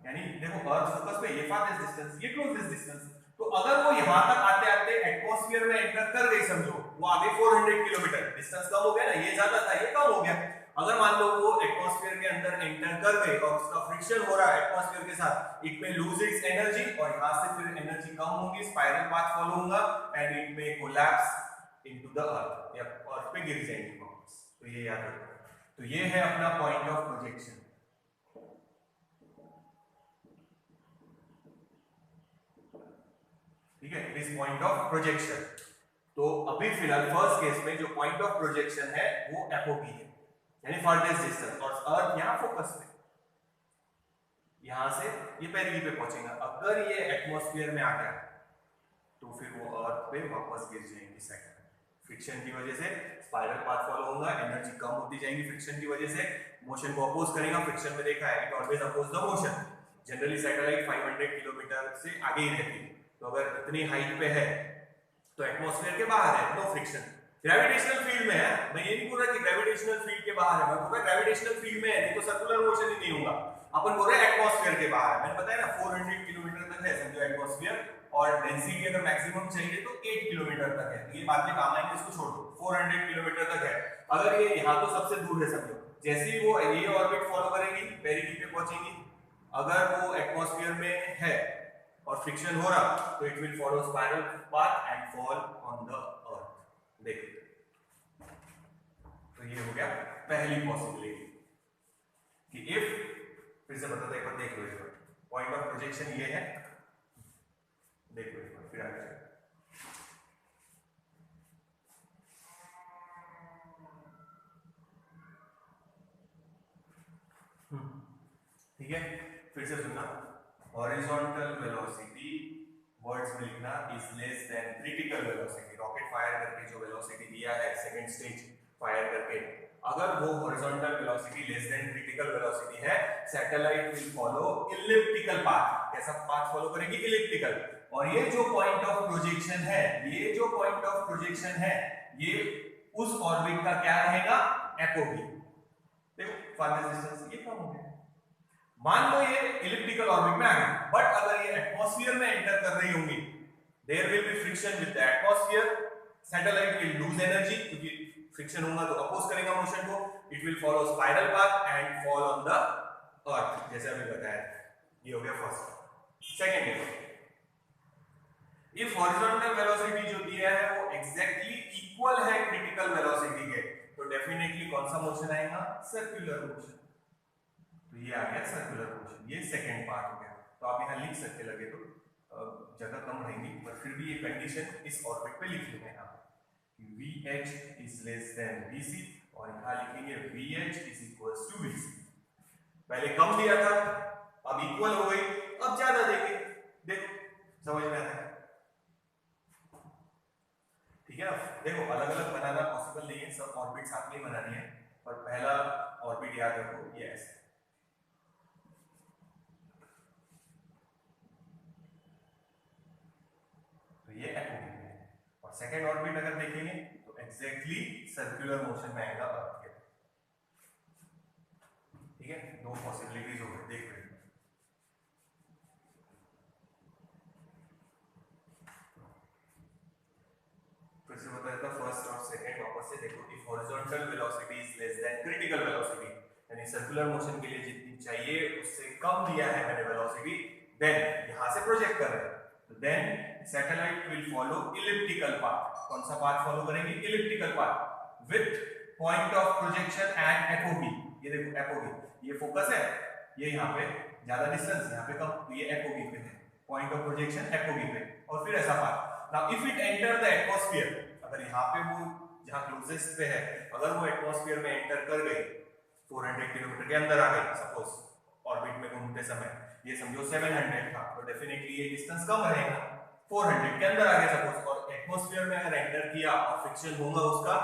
यानी देखो अर्थ फोकस पे, ये फारदेस्ट डिस्टेंस, ये क्लोजेस्ट डिस्टेंस, तो अगर वो यहां तक आते आते एटमॉस्फेयर में एंटर कर गई समझो, वो आगे 400 किलोमीटर, डिस्टेंस कम हो गया ना, ये ज्यादा था ये कम हो गया, अगर मान लो वो एटमॉस्फेयर के अंदर एंटर कर गई और उसका फ्रिक्शन हो रहा है एटमॉस्फेयर के साथ, इट में लूज इट्स एनर्जी, और यहां से फिर एनर्जी कम होगी, स्पाइरल पाथ फॉलो होगा एंड इट में कोलैप्स इनटू द अर्थ, या अर्थ पे गिर जाएंगे वापस। तो ये याद रखो, तो ये है अपना पॉइंट ऑफ प्रोजेक्शन। ठीक है, इस पॉइंट ऑफ प्रोजेक्शन। तो अभी फिलहाल फर्स्ट केस में जो पॉइंट ऑफ प्रोजेक्शन है वो एपोगी है, यानी फारदेस्ट डिस्टेंस, और अर्थ यहां फोकस पे, यहां से ये पेरिगी पे पहुंचेगा। अगर ये एटमॉस्फेयर में आ गया तो फिर वो अर्थ पे वापस गिर जाएंगी सेकंड, फ्रिक्शन की वजह से स्पाइरल पाथ फॉलो होगा, एनर्जी कम होती जाएगी फ्रिक्शन की वजह से, मोशन को अपोज करेगा, फ्रिक्शन में देखा है it always oppose the motion, generally satellite 500 kilometre से आगे ही रहती है, तो अगर इतनी हाइट पे है तो एटमॉस्फेयर के बाहर है, नो फ्रिक्शन, ग्रेविटेशनल फील्ड में है, मैं ये नहीं बोल रहा कि ग्रेविटेशनल फील्ड के बाहर है, मैं बोल रहा ग्रेविटेशनल फील्ड में है, नहीं तो सर्कुलर मोशन ही नहीं होगा, अपन बोल रहे हैं एटमॉस्फेयर के बाहर, मैंने बताया ना 400 किलोमीटर तक है समझो एटमॉस्फेयर, और डेंसिटी अगर मैक्सिमम चाहिए तो 8 किलोमीटर तक है, तो ये बाद में काम आएंगे, इसको छोड़ दो, 400 किलोमीटर तक है। अगर ये यहाँ तो सबसे दूर है समझो, जैसे ही वो ये ऑर्बिट फॉलो करेगी पेरिगी पे पहुंचेगी, अगर वो एटमॉस्फेयर में है और फ्रिक्शन हो रहा तो it will follow spiral path and fall on the अर्थ। देखो तो ये हो गया पहली पॉसिबिलिटी कि इफ, फिर से बताता एक बार देख लो, पॉइंट ऑफ प्रोजेक्शन ये है, देखो एक बार फिर आगे ठीक है, फिर से सुनना। हॉरिजॉन्टल वेलोसिटी वर्ड्स में लिखना is less than critical velocity. Rocket fire करके जो वेलोसिटी दिया है सेकंड स्टेज फायर करके, अगर वो horizontal velocity less than critical velocity है, satellite will follow elliptical path. कैसा पाथ फॉलो करेगी? इलिप्टिकल। और ये जो पॉइंट ऑफ प्रोजेक्शन है, ये जो पॉइंट ऑफ प्रोजेक्शन है, ये उस ऑर्बिट का क्या रहेगा? एपोगी। देखो फारनेस्ट डिस्टेंस ये कम हो गया। मान लो ये इलिप्टिकल ऑर्बिट में आ गई, बट अगर ये एटमॉस्फेयर में एंटर कर रही होंगी, there will be friction with the atmosphere, satellite will lose energy, क्योंकि फ्रिक्शन होगा तो अपोज करेगा मोशन को, it will follow spiral path and fall on the earth, जैसे अभी बताया। ये हो गया फर्स्ट। सेकंड है, इफ हॉरिजॉन्टल वेलोसिटी जो दिया है वो एग्जैक्टली इक्वल है क्रिटिकल वेलोसिटी के, तो डेफिनेटली कौन सा मोशन आएगा? Circular motion. तो ये आ गया सर्कुलर मोशन, ये सेकंड पार्ट हो गया। तो आप यहाँ लिख सकते, लगे तो जगह कम रहेगी, पर फिर भी ये कंडीशन इस ऑर्बिट पे लिख लेंगे यहाँ कि VH is less than VC, और यहाँ लिखेंगे VH is equals to VC। पहले कम दिया था, अब इक्वल हो गई, अब ज्यादा देंगे। देखो समझ में आता है? ठीक है ना? देखो अलग अलग बनाना पॉसिबल नहीं है, सब ऑर्बिट साथ में बनानी है, पर पहला ऑर्बिट याद रखो ये ऐसे। ये एपोगी है, और सेकंड ऑर्बिट अगर देखेंगे तो एग्जैक्टली सर्कुलर मोशन में आएगा अर्थ के। ठीक है, दो पॉसिबिलिटीज हो गई, देख रहे हैं। फिर से बता देता, फर्स्ट और सेकंड वापस से देखो। If horizontal velocity is less than critical velocity, यानी सर्कुलर मोशन के लिए जितनी चाहिए उससे कम दिया है मैंने वेलोसिटी, देन यहां से प्रोजेक्ट कर रहे हैं, तो then satellite will follow elliptical path. कौन सा पाथ फॉलो करेंगे? Elliptical path with point of projection at apogee. ये देखो एपोगी, ये फोकस है, ये यहाँ पे ज्यादा डिस्टेंस, यहाँ पे कम, तो ये एपोगी पे है, पॉइंट ऑफ प्रोजेक्शन एपोगी पे, और फिर ऐसा path. Now if it enter the atmosphere, अगर यहाँ पे वो जहाँ क्लोजेस्ट पे है, अगर वो एटमॉस्फेयर में एंटर कर गई, 400 किलोमीटर के अंदर आ गई सपोज, ऑर्बिट में घूमते समय, ये समझो 700 था, तो डेफिनेटली ये डिस्टेंस कम रहेगा, 400 के अंदर आ गया सपोज, और एटमॉस्फेयर में अगर एंटर किया और फ्रिक्शन होगा उसका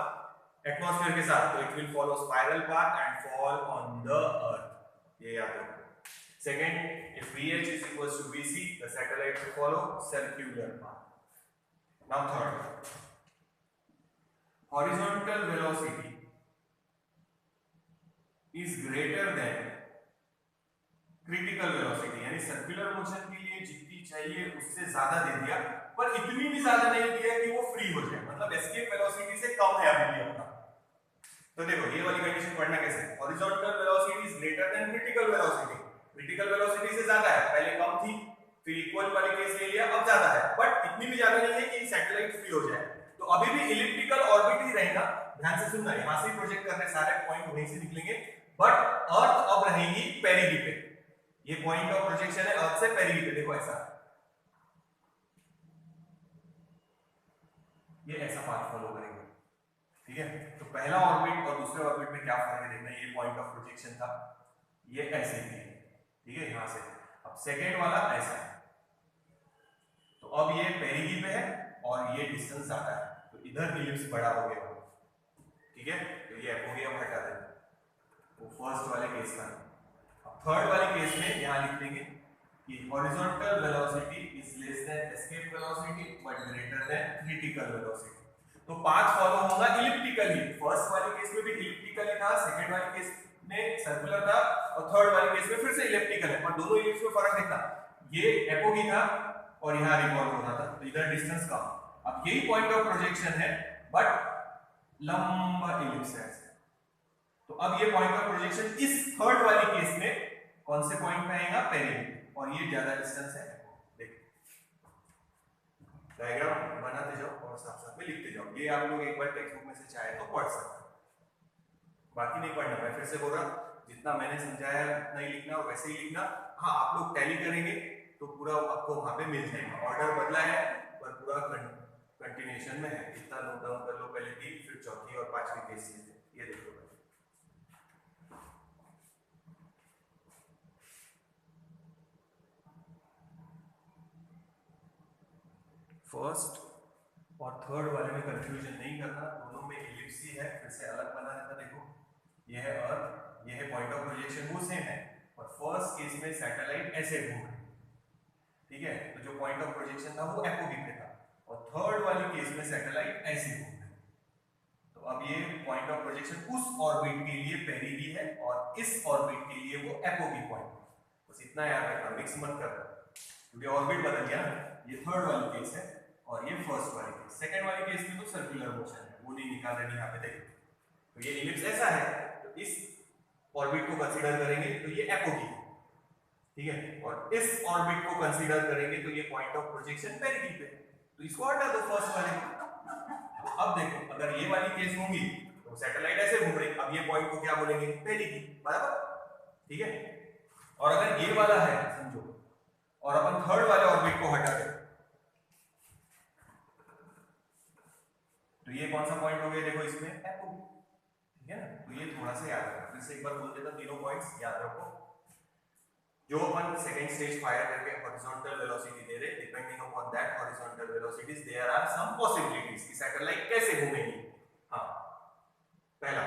एटमॉस्फेयर के साथ, तो it will follow spiral path and fall on the अर्थ। ये याद रखो। Second, if VH is equals to VC, the satellite will follow circular path. Now third, horizontal velocity is greater than critical velocity, यानी circular motion के लिए जितनी चाहिए उससे ज्यादा दे दिया, पर इतनी भी ज्यादा नहीं दिया कि वो फ्री हो जाए, मतलब एस्केप वेलोसिटी से कम है अभी अपना। तो देखो ये वाली कंडीशन पढ़ना कैसे? Horizontal velocity is greater than critical velocity, critical velocity से ज्यादा है, पहले कम थी, फिर इक्वल वाली केस ले लिया, अब ज्यादा है, बट इतनी भी ज्यादा नहीं है कि सैटेलाइट फ्री हो जाए। तो अभी भी इलिप्टिकल ऑर्बिट ही रहेगा, ध्यान से सुनना, यहां से प्रोजेक्ट करने सारे पॉइंट वहीं से निकलेंगे, बट अर्थ अब रहेगी पेरिगी पे। ये पॉइंट ऑफ प्रोजेक्शन है अर्थ से पेरिगी पे, देखो ऐसा, ये ऐसा पाथ फॉलो करेंगे। ठीक है, तो पहला ऑर्बिट और दूसरे ऑर्बिट में क्या फर्क है देखना, ये पॉइंट ऑफ प्रोजेक्शन था, ये ऐसे ही है, ठीक है, यहां से। अब सेकेंड वाला ऐसा है, तो अब ये पेरिगी पे है और ये डिस्टेंस ज्यादा है, तो इधर इलिप्स बड़ा हो गया, ठीक है, तो ये हो गया, हटा देना, वो फर्स्ट वाले केस का। अब थर्ड वाले केस में यहां लिख देंगे कि horizontal velocity is less than escape velocity but greater than critical velocity. तो पाथ फॉलो होगा इलिप्टिकली, फर्स्ट वाले केस में भी इलिप्टिकल था, सेकंड वाले केस में सर्कुलर था, और थर्ड वाले केस में फिर से इलिप्टिकल है, पर दोनों इलिप्स में फर्क देखना, ये एपोगी था और यहां रिवॉल्व होना था, तो इधर डिस्टेंस कम। अब यही पॉइंट ऑफ प्रोजेक्शन है, बट लंबा इलिप्स है, तो अब ये पॉइंट ऑफ प्रोजेक्शन इस थर्ड वाली केस में कौन से पॉइंट पे आएगा? पेरिगी, और ये ज्यादा डिस्टेंस है। डायग्राम बनाते जाओ और साथ साथ में लिखते जाओ, ये आप लोग एक बार टेक्स्ट बुक में से चाहे तो पढ़ सकते हैं, बाकी नहीं पढ़ना। मैं फिर से बोल रहा, जितना मैंने समझाया उतना ही लिखना और वैसे ही लिखना। हाँ, आप लोग टैली करेंगे तो पूरा आपको वहां पे मिल जाएगा, ऑर्डर बदला है पर डायरेक्शन में है, इतना नोट डाउन कर लो पहले की, फिर चौथी और पांचवी केस लेते हैं। ये देखो फर्स्ट और थर्ड वाले में कंफ्यूजन नहीं करना, दोनों में इलिप्स ही है, फिर से अलग बना रहता। देखो ये है अर्थ, ये है पॉइंट ऑफ प्रोजेक्शन, वो सेम है, और फर्स्ट केस में सैटेलाइट ऐसे घूम रही, ठीक है, तो जो पॉइंट ऑफ प्रोजेक्शन था वो एपोगी पे था, और थर्ड वाली केस में सैटेलाइट ऐसे घूम रही। तो अब ये पॉइंट ऑफ प्रोजेक्शन उस ऑर्बिट के लिए पेरिगी है और इस ऑर्बिट के लिए वो एपोगी पॉइंट, बस इतना याद रखना, मिक्स मत करना, क्योंकि ऑर्बिट बदल गया ना। ये थर्ड वाली केस है और ये फर्स्ट वाली केस। सेकंड वाली केस में तो सर्कुलर मोशन है, वो नहीं निकाल रहे यहाँ पे, देखो तो ये इलिप्स ऐसा है, तो इस ऑर्बिट को कंसीडर करेंगे तो ये एपोगी, ठीक है, और इस ऑर्बिट को कंसीडर करेंगे तो ये पॉइंट ऑफ प्रोजेक्शन पेरिगी पे, तो इसको हटा दो फर्स्ट वाले को। अब देखो अगर ये वाली केस होंगी तो सैटेलाइट ऐसे घूम रही, अब ये पॉइंट को क्या बोलेंगे, पेरिगी, बराबर, ठीक है। और अगर ये वाला है समझो, और अपन थर्ड वाले ऑर्बिट को हटा दें, तो ये कौन सा पॉइंट हो गया, देखो इसमें एपोगी, ठीक है ना। तो ये थोड़ा सा याद रखना, फिर से एक बार बोल देता, तीनों पॉइंट्स याद रखो। जो अपन सेकंड स्टेज फायर करके हॉरिजॉन्टल वेलोसिटी दे रहे, depending upon that horizontal velocities there are some possibilities कि सैटेलाइट कैसे घूमेगी। हां, पहला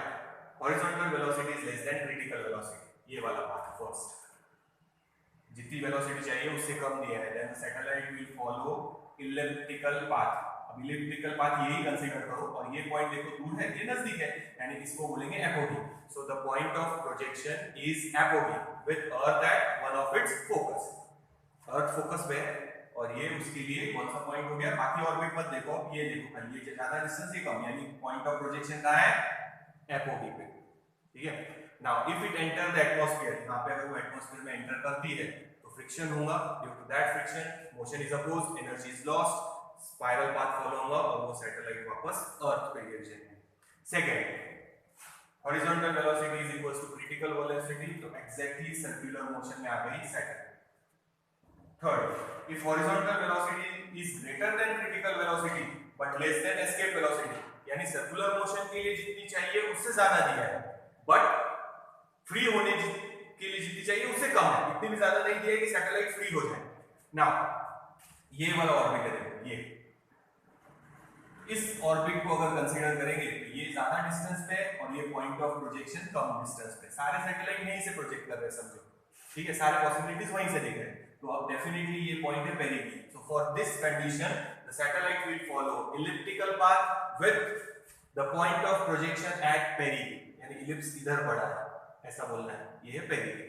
horizontal velocity is less than critical velocity, ये वाला पार्ट फर्स्ट, जितनी वेलोसिटी चाहिए उससे कम दिया है, then satellite will follow elliptical path. अब इलिप्टिकल पाथ यही कंसीडर करो, और ये पॉइंट देखो दूर है, ये नजदीक है, यानी इसको बोलेंगे apogee. So the point of projection is apogee with earth at one of its focus, earth focus पे है, और ये उसके लिए कौन सा पॉइंट हो गया, बाकी ऑर्बिट मत देखो, ये देखो खाली, ये ज्यादा डिस्टेंस, ये कम, यानी पॉइंट ऑफ प्रोजेक्शन कहां है, एपोगी पे, ठीक है। Now if it enter the atmosphere, यहां पे अगर वो एटमॉस्फेयर में एंटर करती है तो फ्रिक्शन होगा, due to that friction motion is opposed, energy is lost, spiral path follow होगा और वो सैटेलाइट वापस अर्थ पे गिर जाएगी। Second, horizontal velocity is equals to critical velocity, तो एग्जैक्टली सर्कुलर मोशन में आ गई satellite. Third, if horizontal velocity is greater than critical velocity but less than escape velocity, यानी सर्कुलर मोशन के लिए जितनी चाहिए उससे ज्यादा दिया है, बट फ्री होने के लिए जितनी चाहिए उससे कम है, इतनी भी ज्यादा नहीं दिया है कि सैटेलाइट फ्री हो जाए। नाउ ये वाला ऑर्बिट है, ये इस ऑर्बिट को अगर कंसीडर करेंगे तो ये ज्यादा डिस्टेंस पे और ये point of projection come distance पे, सारे सैटेलाइट यहीं से प्रोजेक्ट कर रहे हैं समझो, ठीक है, सारे पॉसिबिलिटीज वहीं से देख रहे हैं, तो अब डेफिनेटली ये पॉइंट है perigee. So for this condition the satellite will follow elliptical path with the point of projection at perigee, यानी इलिप्स इधर बढ़ा है, ऐसा बोलना है, ये है पेरिगी,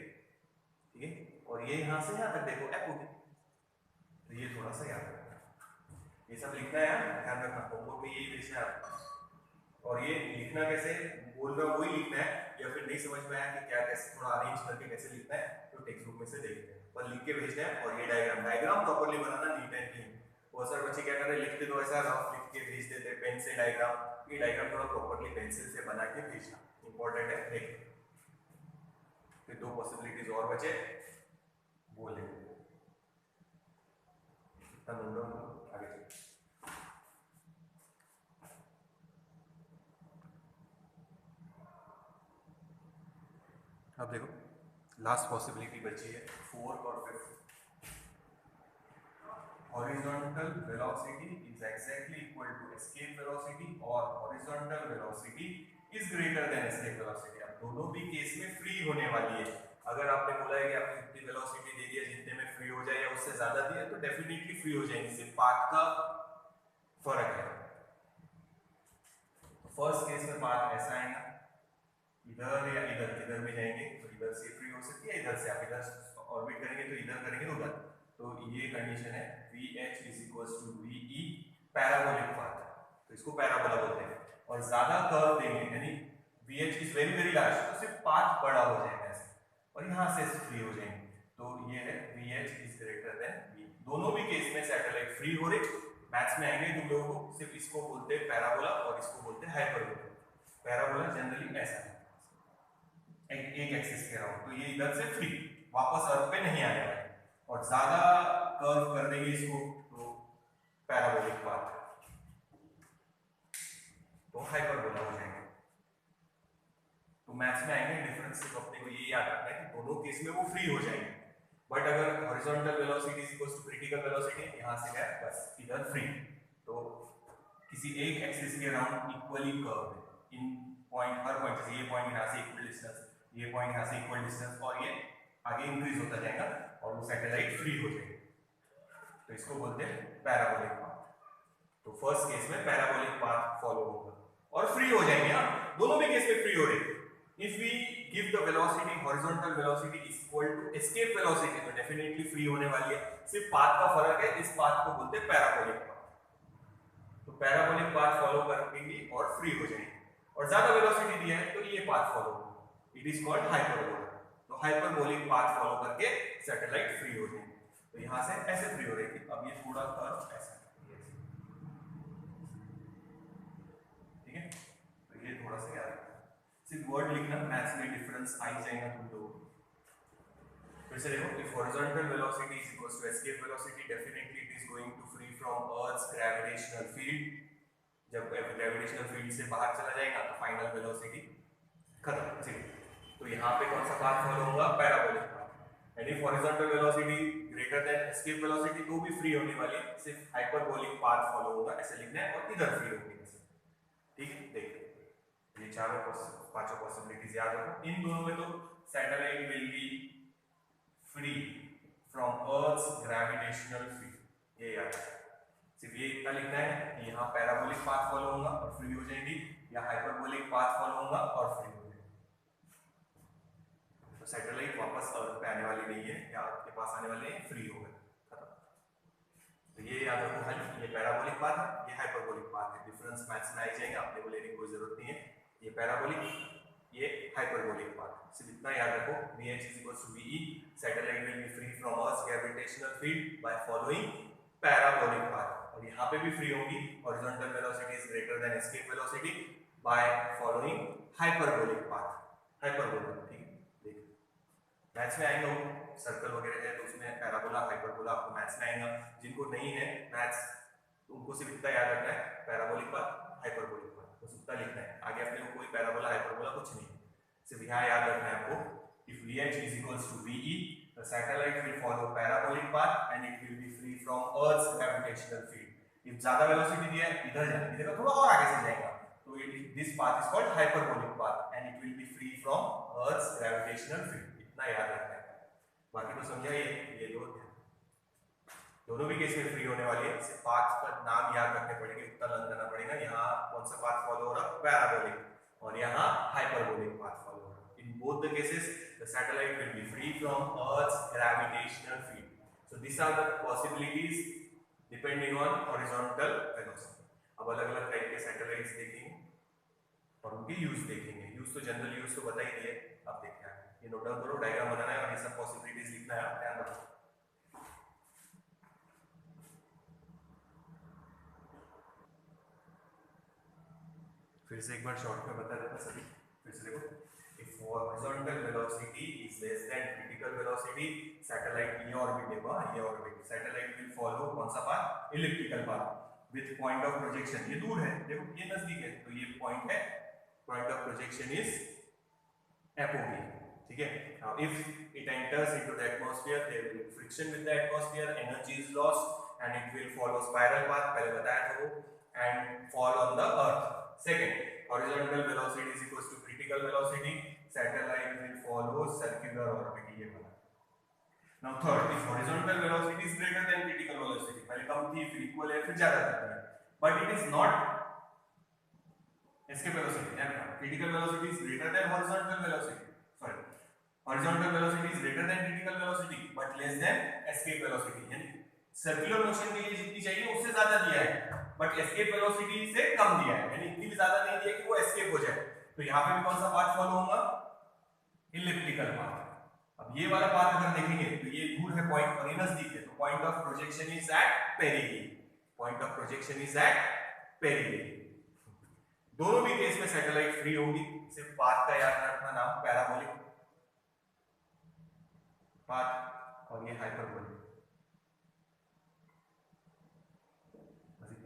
ठीक है, और ये यहां से यहां तक देखो एपोगी, तो ये थोड़ा सा याद रखना, ये सब लिखना है, ध्यान रखना, होमवर्क में यही भेजना है, और ये लिखना कैसे बोल रहा हूं वही लिखना है, या फिर नहीं समझ में आया कि क्या कैसे थोड़ा अरेंज करके कैसे लिखना है तो टेक्स्ट बुक में से देख लेना, पर लिख के भेजना है। और ये diagram properly banana, neat and clean. बहुत सारे बच्चे क्या कर रहे हैं, लिखते तो ऐसा रफ लिख के भेज देते हैं पेन से डायग्राम, ये डायग्राम थोड़ा प्रॉपर्ली पेंसिल से बना के भेजना इंपॉर्टेंट है। देख फिर दो पॉसिबिलिटीज और बचे, वो ले इतना नोट डाउन करो, आगे चलो। अब देखो लास्ट पॉसिबिलिटी बची है, फोर्थ और fifth. Horizontal velocity is exactly equal to escape velocity और horizontal velocity is greater than escape velocity. अब दोनों भी केस में फ्री होने वाली है, अगर आपने बोला है कि आपने जितनी वेलोसिटी दे दी है जितने में फ्री हो जाए या उससे ज्यादा दी है तो डेफिनेटली फ्री हो जाएंगे, सिर्फ पाथ का फर्क है। फर्स्ट केस में पाथ ऐसा आएगा, इधर या इधर, इधर भी जाएंगे तो इधर से फ्री हो सकती है, इधर से आप इधर ऑर्बिट करेंगे तो इधर करेंगे तो उधर, तो ये कंडीशन है VH is equals to VE parabolic path, तो इसको पैराबोला बोलते हैं। और ज्यादा कर्व देंगे यानी VH is very very large तो सिर्फ पाथ बड़ा हो जाएगा ऐसे, और यहां से फ्री हो जाएंगे, तो ये है VH is greater then VE। दोनों भी केस में सैटेलाइट फ्री हो रहे, मैथ्स में आएंगे तुम लोगों को, सिर्फ इसको बोलते हैं पैराबोला और इसको बोलते हैं हाइपरबोला। पैराबोला जनरली ऐसा है, एक एक्सिस के राउंड, तो ये इधर से फ्री वापस अर्थ पे नहीं आने वाले, और ज्यादा कर्व कर देंगे इसको तो पैराबोलिक पाथ। वो हाइपरबोला हो जाएंगे। तो मैथ्स में आएंगे डिफरेंस सिर्फ अपने को ये याद रखना है कि दोनों केस में वो फ्री हो जाएंगे। बट अगर horizontal velocity is equal to critical velocity, यहां से है बस इधर फ्री, तो किसी एक एक्सिस के अराउंड इक्वली कर्व है इन पॉइंट, हर पॉइंट से ये पॉइंट यहां से इक्वल डिस्टेंस, ये पॉइंट यहां से इक्वल डिस्टेंस, और ये आगे इंक्रीज होता जाएगा और वो सैटेलाइट फ्री हो जाएगी। तो इसको बोलते हैं पैराबोलिक पाथ। तो फर्स्ट केस में पैराबोलिक पाथ फॉलो होगा और फ्री हो जाएंगे। हाँ, दोनों भी केस में फ्री हो रहे। If we give the velocity horizontal velocity is equal to escape velocity, तो डेफिनेटली फ्री होने वाली है। सिर्फ पाथ का फर्क है, इस पाथ को बोलते हैं पैराबोलिक पाथ। तो पैराबोलिक पाथ फॉलो करेंगे और फ्री हो जाएंगे। और ज्यादा वेलोसिटी दिया है तो ये पाथ फॉलो होगा, इट इज कॉल्ड हाइपरबोला। तो हाइपरबोलिक पाथ फॉलो करके सैटेलाइट फ्री हो जाएंगे। तो यहां से ऐसे फ्री हो रही थी, अब ये थोड़ा कर्व ऐसा, ठीक है। तो ये थोड़ा सा याद रखना, सिर्फ वर्ड लिखना, मैथ्स में डिफरेंस आ ही जाएगा तुम लोग। फिर से देखो, if horizontal velocity is equal to escape velocity, definitely it is going to free from earth's gravitational field. जब ग्रेविटेशनल फील्ड से बाहर चला जाएगा तो फाइनल वेलोसिटी खत्म। ठीक, तो यहाँ पे कौन सा पाथ फॉलो होगा? Parabolic path. And if horizontal velocity greater than escape velocity, तो भी फ्री होने वाली, सिर्फ हाइपरबोलिक पाथ फॉलो होगा, ऐसे लिखना है, और इधर फ्री होगी ऐसे। ठीक है, देखिए ये पांचों पॉसिबिलिटीज याद रखो। इन दोनों में तो satellite will be free from earth's gravitational field, ये याद रखो। सिर्फ ये इतना लिखना है कि यहाँ पैराबोलिक पाथ फॉलो होगा और फ्री हो जाएंगी, या हाइपरबोलिक पाथ फॉलो होगा और फ्री हो जाएगी। तो सैटेलाइट वापस अर्थ पे आने वाली नहीं है, या आपके पास आने वाले हैं, फ्री हो गए, खत्म। तो ये याद रखो खाली, ये पैराबोलिक पाथ है, ये हाइपरबोलिक पाथ है। डिफरेंस मैथ्स में आ जाएंगे, आपने को लेने की कोई जरूरत नहीं है। ये पैराबोलिक, ये हाइपरबोलिक पाथ, सिर्फ इतना याद रखो, Vh is equals to Ve, satellite will be free from earth's gravitational field by following parabolic path. और यहाँ पे भी फ्री होगी, horizontal velocity is greater than escape velocity, by following hyperbolic path, hyperbola. ठीक है, देखिए मैथ्स में आएंगे, सर्कल वगैरह है तो उसमें पैराबोला हाइपरबोला आपको मैथ्स में आएगा। जिनको नहीं है मैथ्स, उनको सिर्फ इतना याद रखना है, पैराबोलिक पाथ हाइपरबोलिक पाथ, बस उतना लिखना है। आगे अपने को कोई पैराबोला हाइपरबोला कुछ नहीं, सिर्फ यहाँ याद रखना है आपको, if Vh is equals to Ve, the satellite will follow parabolic path and it will be free from Earth's gravitational field. if ज्यादा वेलोसिटी दिया है, इधर जाएगा, इधर थोड़ा और आगे से जाएगा, तो this path is called hyperbolic path and it will be free from Earth's gravitational field. इतना याद रखना है, बाकी तो समझा ये दो दोनों भी केस में फ्री होने वाली है। सिर्फ पाथ का नाम याद रखने पड़ेंगे, उतना लर्न करना पड़ेगा। यहाँ कौन सा पाथ फॉलो हो रहा है? पैराबोलिक, और यहाँ हाइपरबोलिक पाथ फॉलो हो रहा है। In both the cases the satellite will be free from earth's gravitational field. So this are the possibilities depending on horizontal velocity. अब अलग-अलग टाइप के सैटेलाइट्स देखेंगे और उनके यूज देखेंगे। यूज तो जनरल यूज तो बता ही दिए, अब देखते हैं। ये नोट डाउन करो, डायग्राम बनाना है और ये सब पॉसिबिलिटीज लिखना है, ध्यान रखो। फिर से एक बार शॉर्ट में बता देता सभी। फिर से देखो, if horizontal velocity is less than critical velocity, satellite ये ऑर्बिट देगा, ये ऑर्बिट satellite will follow कौन सा path? elliptical path with point of projection। ये दूर है, देखो ये नजदीक है, तो ये पॉइंट है, point of projection is apogee। ठीक है, now if it enters into the atmosphere, there will be friction with the atmosphere, energy is lost and it will follow spiral path, पहले बताया था वो, and fall on the earth। Second, horizontal velocity is equals to critical velocity, satellite will follow circular orbit, ये वाला। Now third, if horizontal velocity is greater than critical velocity, पहले कम थी, फिर equal है, फिर ज्यादा करती है, but it is not escape velocity, यानी critical velocity is greater than horizontal velocity, sorry, horizontal velocity is greater than critical velocity, but less than escape velocity, यानी सर्कुलर मोशन के लिए जितनी चाहिए उससे ज्यादा दिया है, बट एस्केप वेलोसिटी से कम दिया है, यानी इतनी भी ज्यादा नहीं दिया कि वो एस्केप हो जाए। तो यहाँ पे भी कौन सा पाथ फॉलो होगा? Elliptical path. अब ये वाला पाथ अगर देखेंगे तो ये दूर है पॉइंट और ये नजदीक है, तो point of projection is at perihelion, point of projection is at perihelion. दोनों भी केस में सैटेलाइट फ्री होगी, सिर्फ पाथ का याद रखना, नाम पैराबोलिक पाथ और ये हाइपरबोलिक,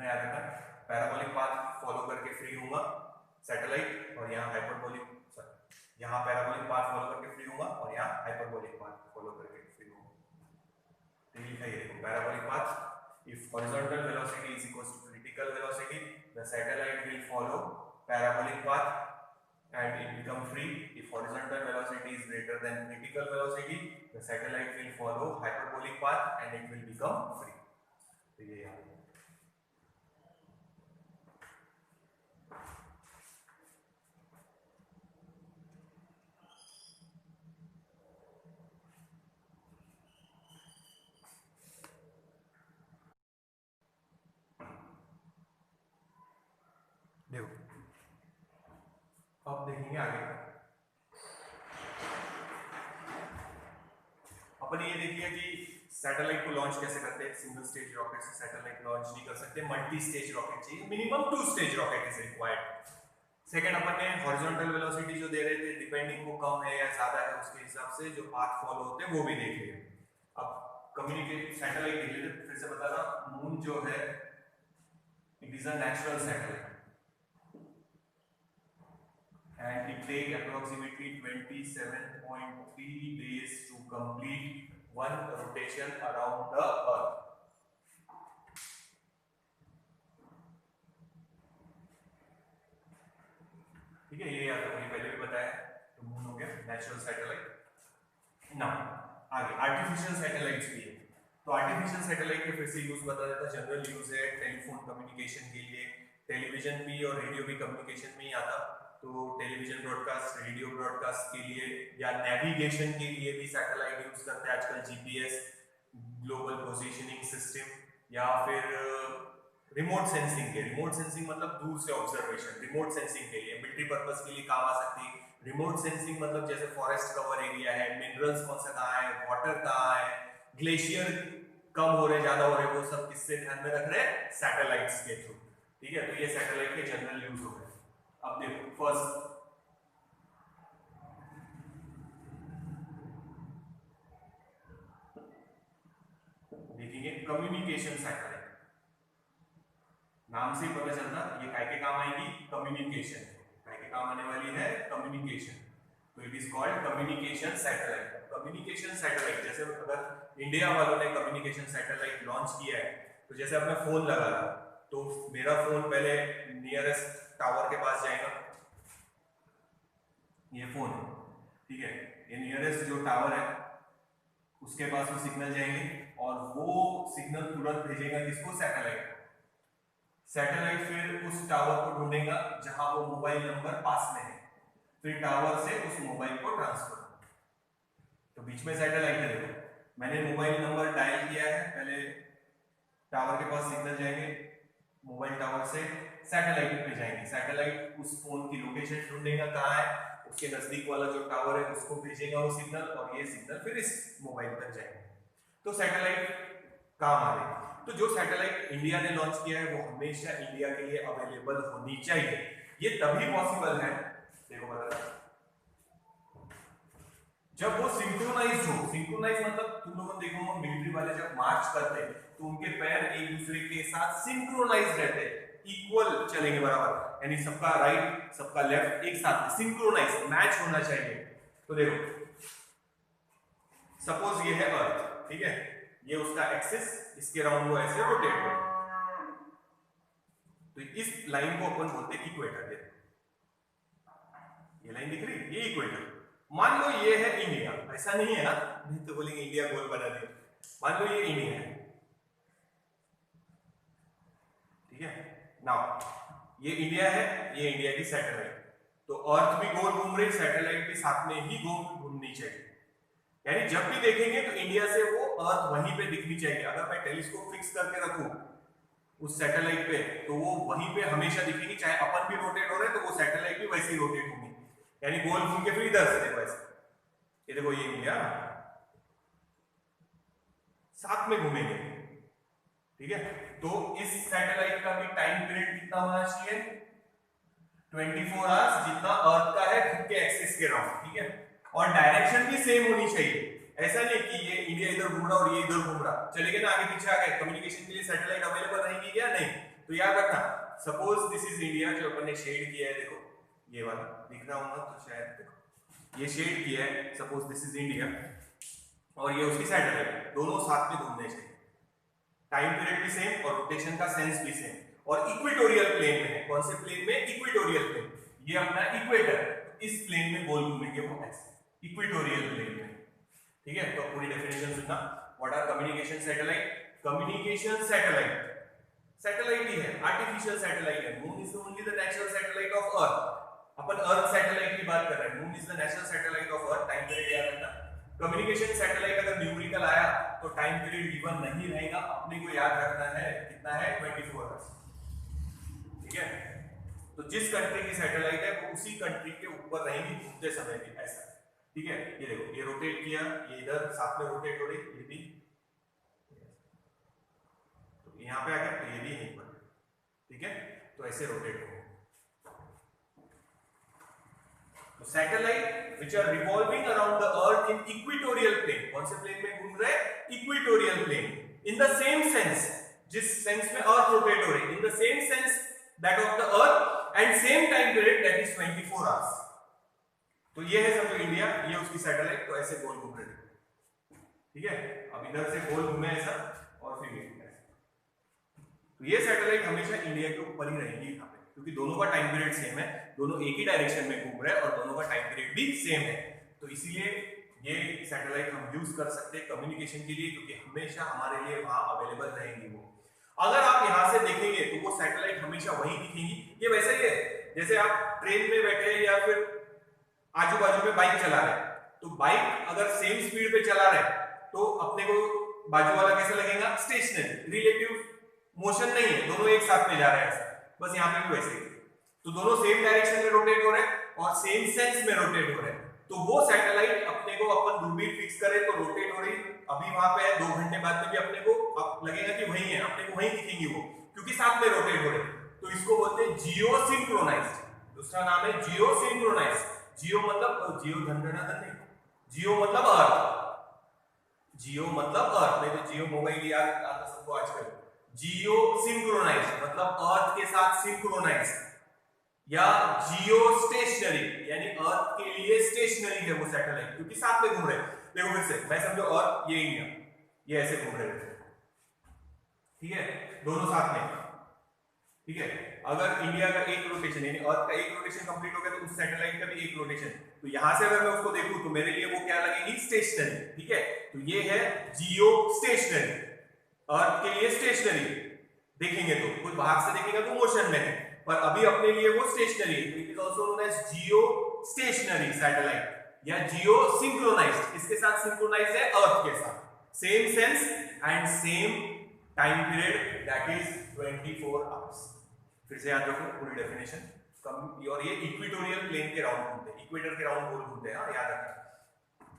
याद रखना। पैराबोलिक पाथ फॉलो करके फ्री होगा सैटेलाइट और यहाँ हाइपरबोलिक, सॉरी यहाँ पैराबोलिक पाथ फॉलो करके फ्री होगा और यहाँ हाइपरबोलिक पाथ फॉलो करके फ्री होगा। तो लिखा है देखो parabolic path, if horizontal velocity is equal to critical velocity the satellite will follow parabolic path and it become free. If horizontal velocity is greater than critical velocity, the satellite will follow hyperbolic path and it will become free. तो ये याद है। देखो अब देखेंगे आगे अपन ये देखिए कि सैटेलाइट को लॉन्च कैसे करते हैं। सिंगल स्टेज रॉकेट से सैटेलाइट लॉन्च नहीं कर सकते, मल्टी स्टेज रॉकेट चाहिए, minimum 2 stage rocket is required. Second अपन ने हॉरिजॉन्टल वेलोसिटी जो दे रहे थे डिपेंडिंग वो कम है या ज्यादा है उसके हिसाब से जो पाथ फॉलो होते हैं वो भी देख लिए। अब कम्युनिकेट सैटेलाइट देख लेते, फिर से बता रहा मून जो है it is a natural satellite and it take approximately 27.3 days to complete one rotation around the earth। ठीक है, ये याद रखो, ये पहले भी बताया। तो मून हो गया नेचुरल सैटेलाइट। नाउ आगे आर्टिफिशियल सैटेलाइट्स भी है। तो आर्टिफिशियल सैटेलाइट के फिर से यूज बता देता। जनरल यूज है टेलीफोन कम्युनिकेशन के लिए, टेलीविजन भी और रेडियो भी कम्युनिकेशन में ही आता। तो टेलीविजन ब्रॉडकास्ट, रेडियो ब्रॉडकास्ट के लिए या नेविगेशन के लिए भी सैटेलाइट यूज करते हैं आजकल। जीपीएस, ग्लोबल पोजीशनिंग सिस्टम, या फिर रिमोट सेंसिंग के। रिमोट सेंसिंग मतलब दूर से ऑब्जर्वेशन, रिमोट सेंसिंग के लिए मिलिट्री पर्पस के लिए काम आ सकती है। रिमोट सेंसिंग मतलब जैसे फॉरेस्ट कवर एरिया है, मिनरल्स कौन सा कहाँ है, वाटर कहाँ है, ग्लेशियर कम हो रहे ज्यादा हो रहे, वो सब किससे ध्यान में रख रहे हैं, सैटेलाइट्स के थ्रू। ठीक है, तो ये सैटेलाइट के जनरल यूज हो गए। अब देखो फर्स्ट देखेंगे कम्युनिकेशन सैटेलाइट। नाम से ही पता चलता ये काय के काम आएगी, कम्युनिकेशन। काय के काम आने वाली है, कम्युनिकेशन। तो it is called communication satellite. Communication satellite जैसे अगर इंडिया वालों ने कम्युनिकेशन सैटेलाइट लॉन्च किया है, तो जैसे अपना फोन लगा रहा, तो मेरा फोन पहले नियरेस्ट टावर के पास जाएगा, ये फोन है, ठीक है, ये नियरेस्ट जो टावर है उसके पास वो सिग्नल जाएंगे और वो सिग्नल तुरंत भेजेगा किसको, सैटेलाइट को। सैटेलाइट फिर उस टावर को ढूंढेगा जहां वो मोबाइल नंबर पास में है, फिर टावर से उस मोबाइल को ट्रांसफर। तो बीच में सैटेलाइट है, देखो मैंने मोबाइल नंबर डायल किया है, पहले टावर के पास सिग्नल जाएंगे, मोबाइल टावर से सैटेलाइट पे जाएंगे, सैटेलाइट उस फोन की लोकेशन ढूंढेगा कहाँ है, उसके नजदीक वाला जो टावर है उसको भेजेगा वो सिग्नल, और ये सिग्नल फिर इस मोबाइल पर जाएगा। तो सैटेलाइट काम आ रही। तो जो सैटेलाइट इंडिया ने लॉन्च किया है वो हमेशा इंडिया के लिए अवेलेबल होनी चाहिए। ये तभी पॉसिबल है, देखो बता, जब वो सिंक्रोनाइज हो। सिंक्रोनाइज मतलब तुम लोगों ने देखो मिलिट्री वाले जब मार्च करते हैं तो उनके पैर एक दूसरे के साथ सिंक्रोनाइज रहते हैं, इक्वल चलेंगे बराबर, यानी सबका राइट सबका लेफ्ट एक साथ सिंक्रोनाइज मैच होना चाहिए। तो देखो सपोज ये है अर्थ, ठीक है, ये उसका एक्सिस, इसके राउंड वो ऐसे रोटेट हो, तो इस लाइन को अपन बोलते हैं इक्वेटर। ये लाइन दिख रही, ये इक्वेटर। मान लो ये है इंडिया, ऐसा नहीं है ना, नहीं तो बोलेंगे इंडिया गोल बना दिया। मान लो ये इंडिया है, ठीक है, नाउ ये इंडिया है, ये इंडिया की सैटेलाइट। तो अर्थ भी गोल घूम रही, सैटेलाइट भी साथ में ही गोल घूमनी चाहिए, यानी जब भी देखेंगे तो इंडिया से वो अर्थ वहीं पे दिखनी चाहिए। अगर मैं टेलीस्कोप फिक्स करके रखूं उस सैटेलाइट पे तो वो वहीं पे हमेशा दिखेगी, चाहे अपन भी रोटेट हो रहे तो वो सैटेलाइट भी वैसे ही रोटेट होगी, यानी गोल घूम के फिर इधर से देखो ऐसे, ये देखो ये इंडिया साथ में घूमेंगे, ठीक है। तो इस सैटेलाइट का भी टाइम पीरियड कितना होना चाहिए, 24 आवर्स, जितना अर्थ का है खुद के एक्सिस के राउंड, ठीक है, और डायरेक्शन भी सेम होनी चाहिए। ऐसा नहीं कि ये इंडिया इधर घूम रहा और ये इधर घूम रहा, चलेगा ना, आगे पीछे आ गए, कम्युनिकेशन के लिए सैटेलाइट अवेलेबल रहेगी या नहीं, तो याद रखना, सपोज दिस इज इंडिया, जो अपन ने शेड किया है, देखो ये वाला दिख रहा होगा तो शायद देखो ये शेड किया है, सपोज दिस इज इंडिया और ये उसकी सैटेलाइट, दोनों साथ में घूमने चाहिए, टाइम पीरियड भी सेम और रोटेशन का सेंस भी सेम, और इक्वेटोरियल प्लेन में है। कौन से प्लेन में? इक्वेटोरियल प्लेन, ये अपना इक्वेटर, इस प्लेन में गोल घूमेंगे वो ऐसे, इक्वेटोरियल प्लेन में। ठीक है, तो पूरी डेफिनेशन सुनना। What are communication satellite? Communication satellite satellite ही है, आर्टिफिशियल सैटेलाइट है। Moon is only the natural satellite of earth. अपन अर्थ सैटेलाइट की बात कर रहे हैं, moon is the natural satellite of earth. Time period याद रखना। कम्युनिकेशन सैटेलाइट अगर न्यूमेरिकल आया तो टाइम पीरियड गिवन नहीं रहेगा, अपने को याद रखना है कितना है, 24 आवर्स। ठीक है, तो जिस कंट्री की सैटेलाइट है वो उसी कंट्री के ऊपर रहेंगी घूमते समय भी, ऐसा। ठीक है, ये देखो ये रोटेट किया, ये इधर साथ में रोटेट हो रही, ये भी तो यहाँ पे आ गया, तो ये भी यहीं पर। ठीक है, तो ऐसे रोटेट हो। तो satellite which are revolving around the earth in equatorial plane, कौन से प्लेन में घूम रहे हैं? Equatorial plane. In the same sense, जिस सेंस में अर्थ रोटेट हो रही, in the same sense that of the earth and same time period that is 24 hours. तो ये है समझो इंडिया, ये उसकी सैटेलाइट, तो ऐसे गोल घूम रहे हैं। ठीक है, अब इधर से गोल घूमे ऐसा और फिर ये ऐसा। तो ये सैटेलाइट हमेशा इंडिया के ऊपर ही रहेगी यहाँ पे, क्योंकि दोनों का टाइम पीरियड सेम है, दोनों एक ही डायरेक्शन में घूम रहे हैं और दोनों का टाइम पीरियड भी सेम है। तो इसीलिए ये सैटेलाइट हम यूज कर सकते हैं कम्युनिकेशन के लिए, क्योंकि हमेशा हमारे लिए वहां अवेलेबल रहेंगी वो। अगर आप यहां से देखेंगे तो वो सैटेलाइट हमेशा वहीं दिखेंगी। ये वैसा ही है जैसे आप ट्रेन में बैठे या फिर आजू बाजू में बाइक चला रहे हैं, तो बाइक अगर सेम स्पीड पे चला रहे हैं तो अपने को बाजू वाला कैसा लगेगा? स्टेशनरी, रिलेटिव मोशन नहीं है, दोनों एक साथ में जा रहे हैं ऐसा। बस यहाँ पे भी वैसे ही, तो दोनों सेम डायरेक्शन में रोटेट हो रहे हैं और सेम सेंस में रोटेट हो रहे हैं। तो वो सैटेलाइट अपने को अपन दूरबीन फिक्स करें तो रोटेट हो रही, अभी वहां पे है, 2 घंटे बाद में भी अपने को लगेगा कि वही है, अपने को वही दिखेंगी वो, क्योंकि साथ में रोटेट हो रहे। तो इसको बोलते हैं जियो सिंक्रोनाइज्ड, दूसरा नाम है जियो सिंक्रोनाइज्ड। जियो मतलब जियो धन नहीं, जियो मतलब अर्थ, जियो मतलब अर्थ, नहीं तो जियो मोबाइल याद आता सबको आजकल। जियो सिंक्रोनाइज्ड मतलब अर्थ के साथ सिंक्रोनाइज्ड, या जियो स्टेशनरी यानी अर्थ के लिए स्टेशनरी है वो सैटेलाइट, क्योंकि साथ में घूम रहे हैं। देखो फिर से मैं समझो अर्थ, ये इंडिया, ये ऐसे घूम रहे हैं। ठीक है, दोनों साथ में। ठीक है, अगर इंडिया का एक रोटेशन यानी अर्थ का एक रोटेशन कंप्लीट हो गया तो उस सैटेलाइट का भी एक रोटेशन, तो यहां से अगर मैं उसको देखूं तो मेरे लिए वो क्या लगेगी? स्टेशनरी। ठीक है, तो ये है जियो स्टेशनरी, अर्थ के लिए स्टेशनरी। देखेंगे तो कोई बाहर से देखेगा तो मोशन में है, पर अभी अपने लिए वो स्टेशनरी है। It is also known as geostationary satellite या जियो सिंक्रोनाइज्ड। इसके साथ सिंक्रोनाइज्ड है अर्थ के साथ, same sense and same time period that is 24 hours. फिर से याद रखो पूरी डेफिनेशन। और ये इक्वेटोरियल प्लेन के राउंड घूमते हैं, इक्वेटर के राउंड गोल घूमते हैं, हाँ याद रखना।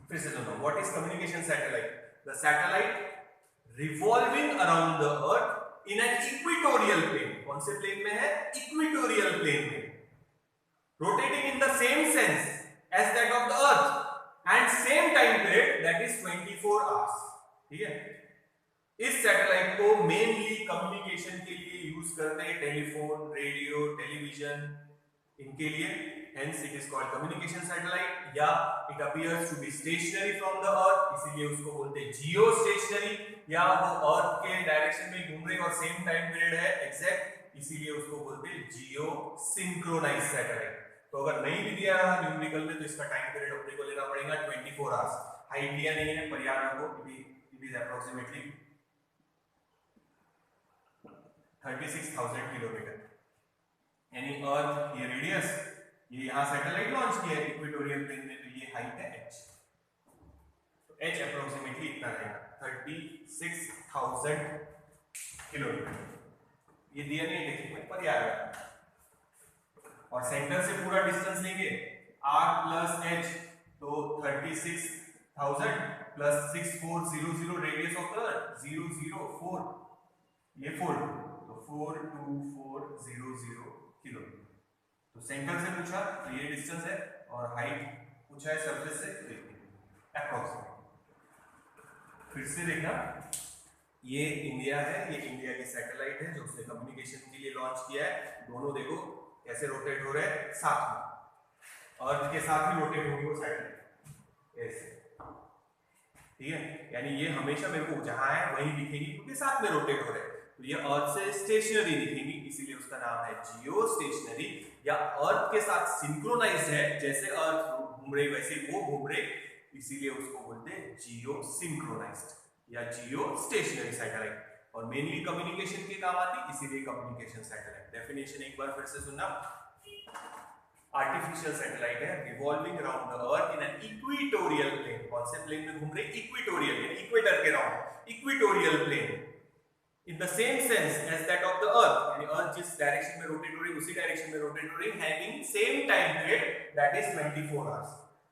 फिर से सुनो, what is communication satellite? The satellite revolving around the earth in an equatorial plane. कौन से प्लेन में है? इक्वेटोरियल प्लेन में, rotating in the same sense as that of the earth and same time period that is 24 hours. ठीक है, इस satellite को mainly communication के लिए यूज करते हैं, टेलीफोन, रेडियो, टेलीविजन, इनके लिए। Hence it is called communication satellite. या it appears to be stationary from the earth, इसीलिए उसको बोलते हैं जियो स्टेशनरी। या वो अर्थ के डायरेक्शन में घूम रही और सेम टाइम पीरियड है एग्जैक्ट, इसीलिए उसको बोलते हैं जियो सिंक्रोनाइज्ड सैटेलाइट। तो अगर नहीं भी दिया रहा न्यूमेरिकल में तो इसका टाइम पीरियड अपने को लेना पड़ेगा 24 आवर्स। हाइट दिया नहीं है पर याद रखो इट इज अप्रोक्सीमेटली 36,000 किलोमीटर, यानी अर्थ ये रेडियस, ये यहां सैटेलाइट लॉन्च किया है इक्वेटोरियल प्लेन में, तो ये हाइट है h, तो h अप्रोक्सीमेटली इतना रहेगा 36,000 किलोमीटर। ये दिया नहीं है देखिए पर याद रखना। और सेंटर से पूरा डिस्टेंस लेंगे r प्लस h, तो 36,000 प्लस 6400 रेडियस ऑफ द अर्थ 004, ये 4 तो 42400 किलोमीटर। तो सेंटर से पूछा तो ये डिस्टेंस है और हाइट पूछा है सरफेस से, अप्रोक्सीमेट। फिर से देखना, ये इंडिया है, ये इंडिया की सैटेलाइट है जो उसने कम्युनिकेशन के लिए लॉन्च किया है। दोनों देखो कैसे रोटेट हो रहे हैं साथ में, अर्थ के साथ ही रोटेट होगी वो सैटेलाइट ऐसे, ठीक है। यानी ये हमेशा मेरे को जहां है वहीं दिखेगी क्योंकि साथ में रोटेट हो रहे हैं। तो ये अर्थ से स्टेशनरी दिखेंगी, इसीलिए उसका नाम है जियो स्टेशनरी, या अर्थ के साथ सिंक्रोनाइज्ड है, जैसे अर्थ घूम रही वैसे वो घूम रहे, इसीलिए उसको बोलते हैं जियो सिंक्रोनाइज्ड या जियो स्टेशनरी सैटेलाइट। और मेनली कम्युनिकेशन के काम आती, इसीलिए कम्युनिकेशन सैटेलाइट। डेफिनेशन एक बार फिर से सुनना। आर्टिफिशियल सैटेलाइट है revolving around the earth in an equatorial plane. कौन से प्लेन में घूम रहे? इक्वेटोरियल, यानी इक्वेटर के round, equatorial plane in the same sense as that of the earth, यानी अर्थ जिस डायरेक्शन में रोटेट हो रही है उसी डायरेक्शन में रोटेट हो रही है, having same time period that is 24 hours.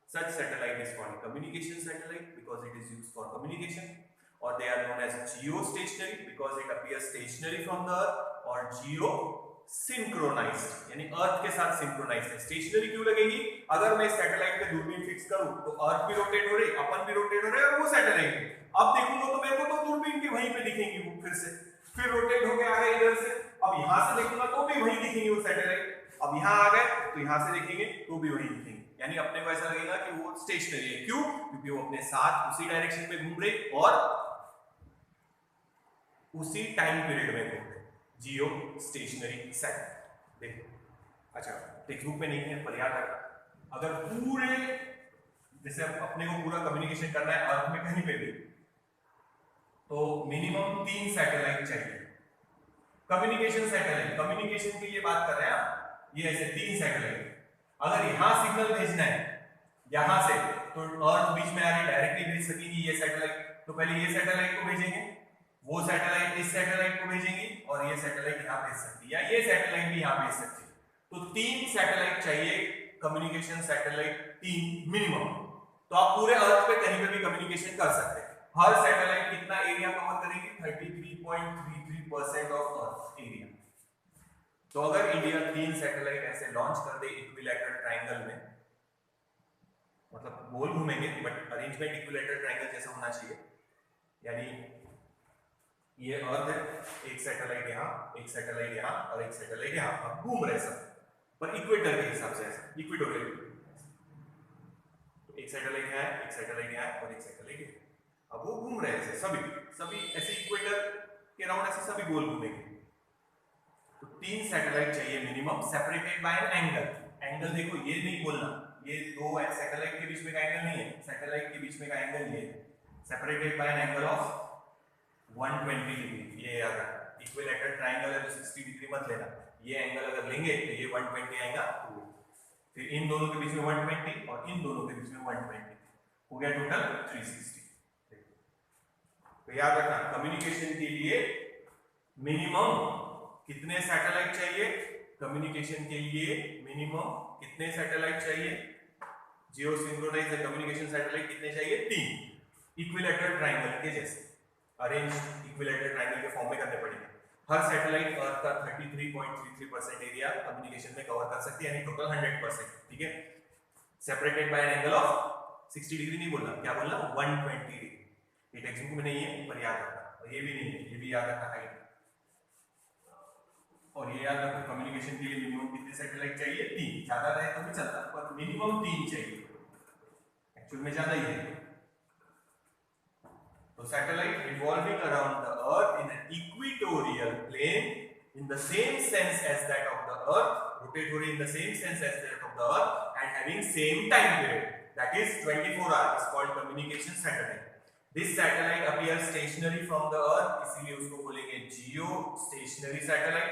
Such satellite is called communication satellite because it is used for communication, or they are known as geostationary because it appears stationary from the earth, or geosynchronized यानी अर्थ के साथ synchronised है। Stationery क्यों लगेगी? अगर मैं satellite पे दूरबीन फिक्स करूं तो अर्थ भी रोटेट हो रही, अपन भी रोटेट हो रहे हैं और वो सैटेलाइट भी। अब देखूंगा तो मेरे को तो दूरबीन के वहीं पे दिखेंगी वो, फिर रोटेट हो गया है इधर से, अब यहां से देखूंगा तो भी वहीं दिखेंगी वो सैटेलाइट, अब यहां आ गए तो यहां से देखेंगे तो भी वहीं दिखेंगे, यानी अपने को ऐसा लगेगा कि वो स्टेशनरी है। क्यों? क्योंकि वो अपने साथ उसी डायरेक्शन में घूम रहे और उसी टाइम पीरियड में घूम रहे। जियो स्टेशनरी सैटेलाइट देखो। अच्छा, टेक्स्ट बुक में नहीं है पर याद रखना, अगर पूरे जैसे अपने को पूरा कम्युनिकेशन करना है अर्थ में कहीं पे भी, तो मिनिमम 3 सैटेलाइट चाहिए। कम्युनिकेशन सैटेलाइट, कम्युनिकेशन के लिए बात कर रहे हैं, ये ऐसे 3 सैटेलाइट। अगर यहां सिग्नल भेजना है यहां से, तो अर्थ बीच में आ रही, डायरेक्टली भेज सकेगी ये सैटेलाइट, तो पहले ये सैटेलाइट को भेजेंगे, वो सैटेलाइट इस सैटेलाइट को भेजेंगी, और ये सैटेलाइट यहां भेज सकती है, या ये सैटेलाइट भी यहां भेज सकती है। तो 3 सैटेलाइट चाहिए कम्युनिकेशन सैटेलाइट, 3 मिनिमम। तो आप पूरे अर्थ पे कहीं पे भी कम्युनिकेशन कर सकते हैं। हर सैटेलाइट कितना एरिया कवर करेगी? 33.33% ऑफ अर्थ एरिया। तो अगर इंडिया 3 सैटेलाइट ऐसे लॉन्च कर दे इक्विलैटरल ट्रायंगल में, मतलब गोल घूमेंगे बट अरेंजमेंट इक्विलैटरल ट्रायंगल जैसा होना चाहिए, यानी ये अर्थ है, एक सैटेलाइट यहाँ, एक सैटेलाइट यहाँ और एक सैटेलाइट यहाँ, अब घूम रहे सब पर इक्वेटर के हिसाब से, ऐसा इक्वेटोरियल। तो एक सैटेलाइट यहाँ है, एक सैटेलाइट यहाँ है और एक सैटेलाइट यहाँ, अब वो घूम रहे हैं सभी ऐसे इक्वेटर के राउंड ऐसे सभी गोल घूमेंगे। तो 3 सैटेलाइट चाहिए minimum, separated by an angle. Angle देखो, ये नहीं बोलना ये 2 सैटेलाइट के बीच में का एंगल नहीं है, सैटेलाइट के बीच में का एंगल ये है, separated by an angle of 120 degree. ये याद रखना, इक्विलैटरल ट्रायंगल है तो 60 डिग्री मत लेना, ये एंगल अगर लेंगे तो ये 120 आएगा, फिर इन दोनों के बीच में 120 और इन दोनों के बीच में 120, हो गया टोटल 360। तो याद रखना, कम्युनिकेशन के लिए मिनिमम कितने सैटेलाइट चाहिए? कम्युनिकेशन के लिए मिनिमम कितने सैटेलाइट चाहिए? जियो सिंक्रोनाइज्ड कम्युनिकेशन सैटेलाइट कितने चाहिए? 3, इक्विलैटरल ट्रायंगल के जैसे, अरेंज इक्विलैटरल ट्रायंगल के फॉर्म में करने पड़ेंगे। हर सैटेलाइट अर्थ का 33.33% एरिया कम्युनिकेशन में कवर कर सकती है, यानी टोटल 100%, ठीक है। Separated by an angle of 60 degree नहीं बोलना, क्या बोलना? 120 डिग्री। ये टेक्स्ट बुक में नहीं है पर याद रखना, और ये भी नहीं है, ये भी याद रखना है। और ये याद रखो, कम्युनिकेशन के लिए मिनिमम कितने सैटेलाइट चाहिए? 3, ज्यादा रहे तो भी चलता पर मिनिमम 3 चाहिए, एक्चुअल में ज्यादा ही है। तो satellite revolving around the earth in an equatorial plane in the same sense as that of the earth, rotate हो रही in the same sense as that of the earth and having same time period that is 24 hours is called communication satellite. This satellite appear stationary from the earth, इसीलिए उसको बोलेंगे जियो stationery satellite,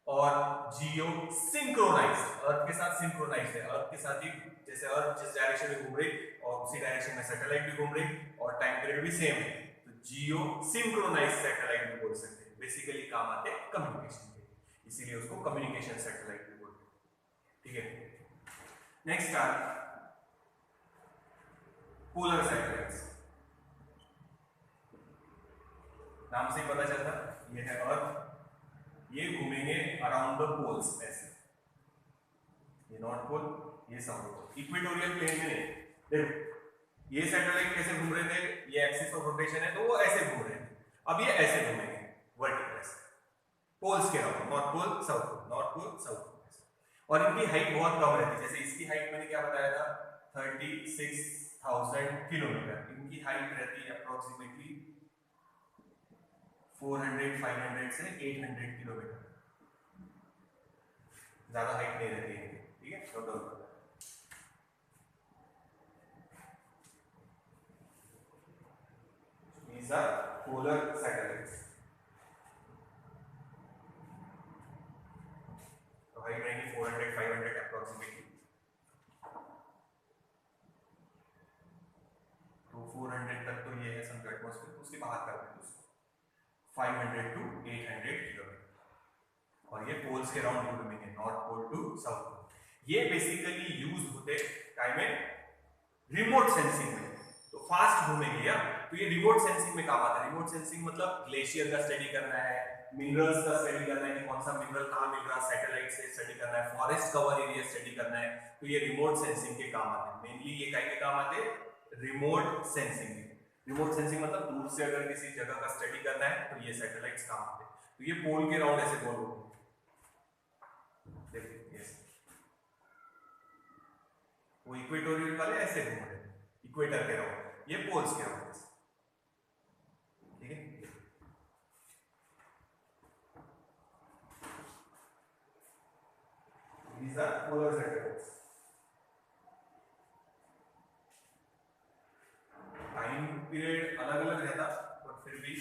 और जियो synchronised, अर्थ के साथ synchronised है, अर्थ के साथ ही, जैसे अर्थ जिस डायरेक्शन में घूम रही और उसी डायरेक्शन में सैटेलाइट भी घूम रही और टाइम पीरियड भी सेम है, तो जियो सिंक्रोनाइज्ड सैटेलाइट भी बोल सकते हैं। बेसिकली काम आते हैं कम्युनिकेशन के, इसीलिए उसको कम्युनिकेशन सैटेलाइट भी बोलते हैं, ठीक है। Next are polar satellites. नाम से ही पता चलता, ये है अर्थ, ये घूमेंगे अराउंड द पोल्स ऐसे, ये नॉर्थ पोल, ये साउथ पोल, इक्वेटोरियल प्लेन में नहीं। देखो ये सैटेलाइट कैसे घूम रहे थे, ये एक्सिस ऑफ रोटेशन है तो वो ऐसे घूम रहे थे, अब ये ऐसे घूमेंगे वर्टिकल ऐसे, पोल्स के around, north pole south pole, north pole south pole. और इनकी हाइट बहुत कम रहती है, जैसे इसकी हाइट मैंने क्या बताया था 36,000 किलोमीटर, इनकी हाइट रहती है अप्रोक्सीमेटली 400-500 से 800 किलोमीटर, ज्यादा हाइट नहीं रहती है, ठीक है। नोट डाउन करो। These are polar satellites. तो हाइट रहेगी 400-500 अप्रोक्सीमेटली, तो 400 तक तो ये है समझो एटमॉस्फेयर, उसके बाहर कर देते उसको 500 to 800 किलोमीटर, और ये पोल्स के अराउंड घूमेंगे, north pole to south pole. ये बेसिकली यूज होते टाइम में रिमोट सेंसिंग में, तो फास्ट घूमेंगे या, तो ये रिमोट सेंसिंग में काम आता है। रिमोट सेंसिंग मतलब ग्लेशियर का स्टडी करना है, मिनरल्स का स्टडी करना है कि कौन सा मिनरल कहाँ मिल रहा है, सैटेलाइट से स्टडी करना है, फॉरेस्ट कवर एरिया स्टडी करना है, तो ये रिमोट सेंसिंग के काम आते हैं। मेनली ये काय के काम आते हैं, रिमोट सेंसिंग के। रिमोट सेंसिंग मतलब दूर से अगर किसी जगह का स्टडी करना है तो ये सैटेलाइट्स काम आते हैं। तो ये पोल के राउंड ऐसे गोल होते हैं, देखिए वो इक्वेटोरियल वाले ऐसे घूम रहे हैं इक्वेटर के राउंड, ये पोल्स के राउंड, ठीक है। These are polar satellites. Time period अलग अलग रहता, पर फिर भी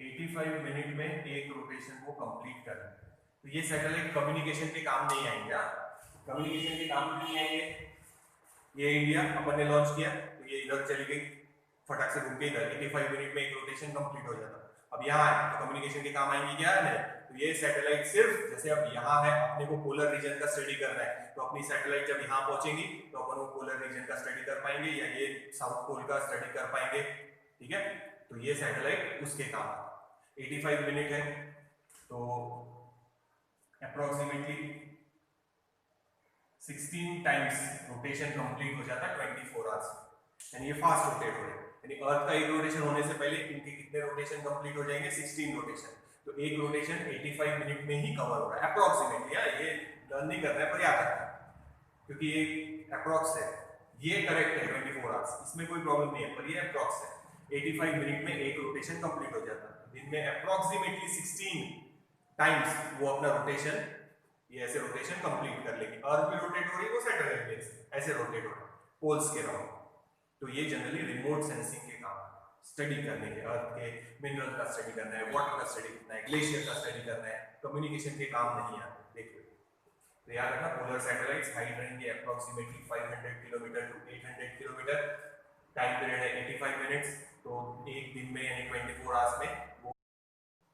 85 मिनट में एक रोटेशन को कंप्लीट करना है। तो ये सैटेलाइट कम्युनिकेशन के काम नहीं आएंगे, कम्युनिकेशन के काम नहीं आएंगे। ये इंडिया अपन ने लॉन्च किया तो ये इधर चली गई, फटाक से घूम के इधर 85 मिनट में एक रोटेशन कंप्लीट हो जाता। अब यहाँ है तो कम्युनिकेशन के काम आएंगे क्या नहीं, तो ये सैटेलाइट सिर्फ जैसे अब यहाँ है अपने को पोलर रीजन का स्टडी करना है, तो अपनी सैटेलाइट जब यहाँ पहुंचेंगी तो अपन वो पोलर रीजन का स्टडी कर पाएंगे, या ये साउथ पोल का स्टडी कर पाएंगे, ठीक है। तो ये सैटेलाइट उसके काम है। 85 मिनट है तो अप्रोक्सीमेटली 16 टाइम्स रोटेशन कंप्लीट हो जाता है 24 आवर्स, यानी ये फास्ट रोटेट हो रहे हैं। यानी अर्थ का एक रोटेशन होने से पहले इनके कितने रोटेशन कंप्लीट हो जाएंगे, 16 रोटेशन। तो एक रोटेशन 85 मिनट में ही कवर हो रहा है अप्रोक्सीमेटली, यार ये लर्न नहीं कर रहा है पर याद रखना, क्योंकि ये अप्रोक्स है, ये करेक्ट है 24 आवर्स, इसमें कोई प्रॉब्लम नहीं है, पर ये अप्रोक्स है। 85 मिनट में एक रोटेशन कंप्लीट हो जाता है, दिन में अप्रोक्सीमेटली 16 टाइम्स वो अपना रोटेशन, ये ऐसे रोटेशन कंप्लीट कर लेगी। अर्थ भी रोटेट हो रही है, वो सैटेलाइट भी ऐसे रोटेट हो रहा है पोल्स के राउंड। तो ये जनरली रिमोट सेंसिंग के काम, स्टडी करने के, अर्थ के मिनरल का स्टडी करना है, वाटर का स्टडी करना है, ग्लेशियर का स्टडी करना है, कम्युनिकेशन के काम नहीं आते। देखिए तो याद रखना, पोलर सैटेलाइट्स हाइट रहेंगे approximately 500 kilometre to 800 kilometre, time period है 85 मिनट्स, तो एक दिन में यानी 24 आवर्स में वो।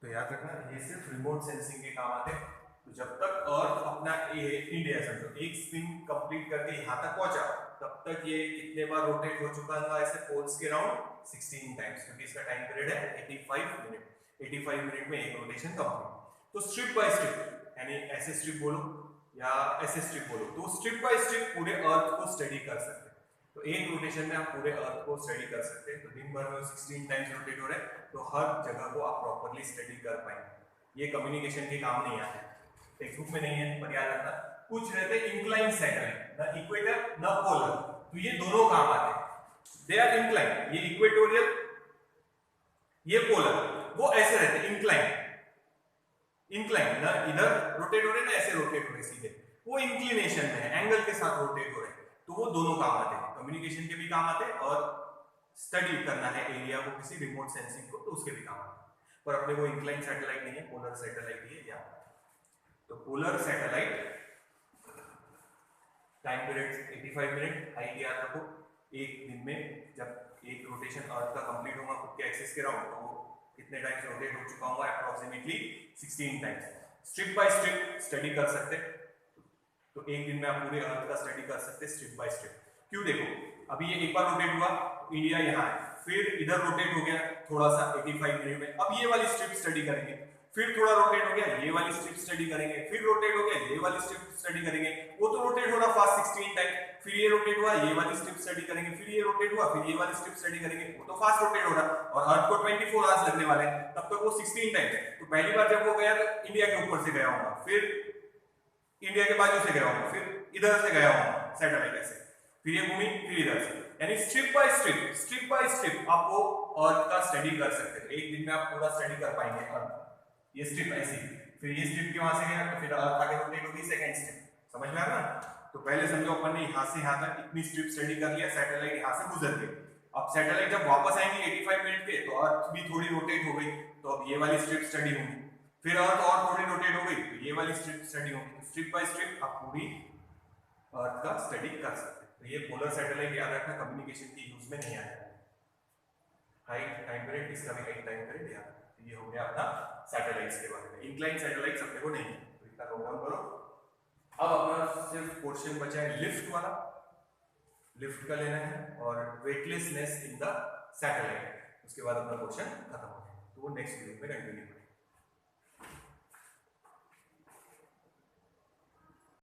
तो याद रखना ये सिर्फ रिमोट सेंसिंग के काम आते हैं। तो जब तक अर्थ अपना इंडिया समझो एक स्पिन कंप्लीट करके यहाँ तक पहुंचा, तब तक ये कितने बार रोटेट हो चुका था ऐसे पोल्स के राउंड, 16 टाइम्स, क्योंकि इसका टाइम पीरियड है 85 मिनट। 85 मिनट में एक रोटेशन कंप्लीट। तो स्ट्रिप बाय स्ट्रिप, यानी ऐसे स्ट्रिप बोलो या ऐसे स्ट्रिप बोलो, तो स्ट्रिप बाय स्ट्रिप पूरे अर्थ को स्टडी कर सकते हैं। तो एक रोटेशन में आप पूरे अर्थ को स्टडी कर सकते हैं। तो दिन भर में 16 टाइम्स रोटेट हो रहे हैं, तो हर जगह को आप प्रॉपर्ली स्टडी कर पाएंगे। ये कम्युनिकेशन के काम नहीं आते, टेक्स्ट बुक में नहीं है, पर याद रखना कुछ रहते इंक्लाइन सैटेलाइट, ना इक्वेटर ना पोलर, तो ये दोनों काम आते हैं। दे आर इंक्लाइन, ये इक्वेटोरियल ये पोलर, वो ऐसे रहते इंक्लाइन, इंक्लाइन ना इधर रोटेट हो रहे ना ऐसे रोटेट हो रहे सीधे, वो इंक्लिनेशन में है, एंगल के साथ रोटेट हो रहे, तो वो दोनों काम आते हैं, कम्युनिकेशन के भी काम आते हैं और स्टडी करना है एरिया को किसी रिमोट सेंसिंग को, तो उसके भी काम आते हैं। पर अपने को इंक्लाइन सैटेलाइट नहीं है, पोलर सैटेलाइट ही है याद। तो polar satellite time period 85 minute, height याद रखो, एक दिन में जब एक रोटेशन अर्थ का कंप्लीट होगा खुद के एक्सिस के राउंड, तो कितने टाइम्स रोटेट हो चुका होगा, approximately 16 times. Strip by strip study कर सकते, तो एक दिन में आप पूरे अर्थ का स्टडी कर सकते स्ट्रिप बाय स्ट्रिप। क्यों, देखो अभी ये एक बार रोटेट हुआ, इंडिया यहाँ है, फिर इधर रोटेट हो गया थोड़ा सा 85 मिनट में, अब ये वाली स्ट्रिप स्टडी करेंगे, फिर थोड़ा रोटेट हो गया, ये वाली स्ट्रिप स्टडी करेंगे, फिर रोटेट हो गया, ये वाली स्ट्रिप स्टडी करेंगे, वो तो रोटेट हो रहा फास्ट 16 टाइम, फिर ये रोटेट हुआ, ये वाली स्ट्रिप स्टडी करेंगे, फिर ये रोटेट हुआ, फिर ये वाली स्ट्रिप स्टडी करेंगे, वो तो फास्ट रोटेट हो रहा, और अर्थ को 24 आवर्स लगने वाले हैं, तब तक वो 16 टाइम है। तो पहली बार जब वो गया तो इंडिया के ऊपर से गया होगा, फिर इंडिया के बाजू से गया होगा, फिर इधर से गया होगा सैटेलाइट ऐसे, फिर ये घूमी, फिर इधर से, यानी स्ट्रिप बाय स्ट्रिप आप वो अर्थ का स्टडी कर सकते हैं। एक दिन में आप पूरा स्टडी कर पाएंगे अर्थ, ये स्ट्रिप ऐसी, फिर ये स्ट्रिप के वहां से गया तो फिर अर्थ आगे रोटेट होगी, सेकंड स्ट्रिप, समझ में आ रहा ना? तो पहले समझो अपन ने यहां से यहां तक इतनी स्ट्रिप स्टडी कर लिया, सैटेलाइट यहां से गुजर गई। अब सैटेलाइट जब वापस आएंगे 85 मिनट पे तो अर्थ भी थोड़ी रोटेट हो गई, तो अब ये वाली स्ट्रिप स्टडी होगी, फिर अर्थ और थोड़ी रोटेट हो गई तो ये वाली स्ट्रिप स्टडी होगी। तो स्ट्रिप बाय स्ट्रिप आप पूरी अर्थ का स्टडी कर सकते हैं। तो ये पोलर सैटेलाइट याद रखना, कम्युनिकेशन की यूज में नहीं आया। हाइट टाइम पीरियड, इसका भी हाइट टाइम पीरियड याद रखना। तो ये हो गया अपना सैटेलाइट्स के बारे में। इंक्लाइन सैटेलाइट्स अपने को नहीं है, तो इसका नोट डाउन करो। अब अपना सिर्फ पोर्शन बचा है लिफ्ट वाला, लिफ्ट का लेना है, और वेटलेसनेस इन द सैटेलाइट, उसके बाद अपना क्वेश्चन खत्म हो गया। तो वो नेक्स्ट वीडियो में कंटिन्यू करेंगे।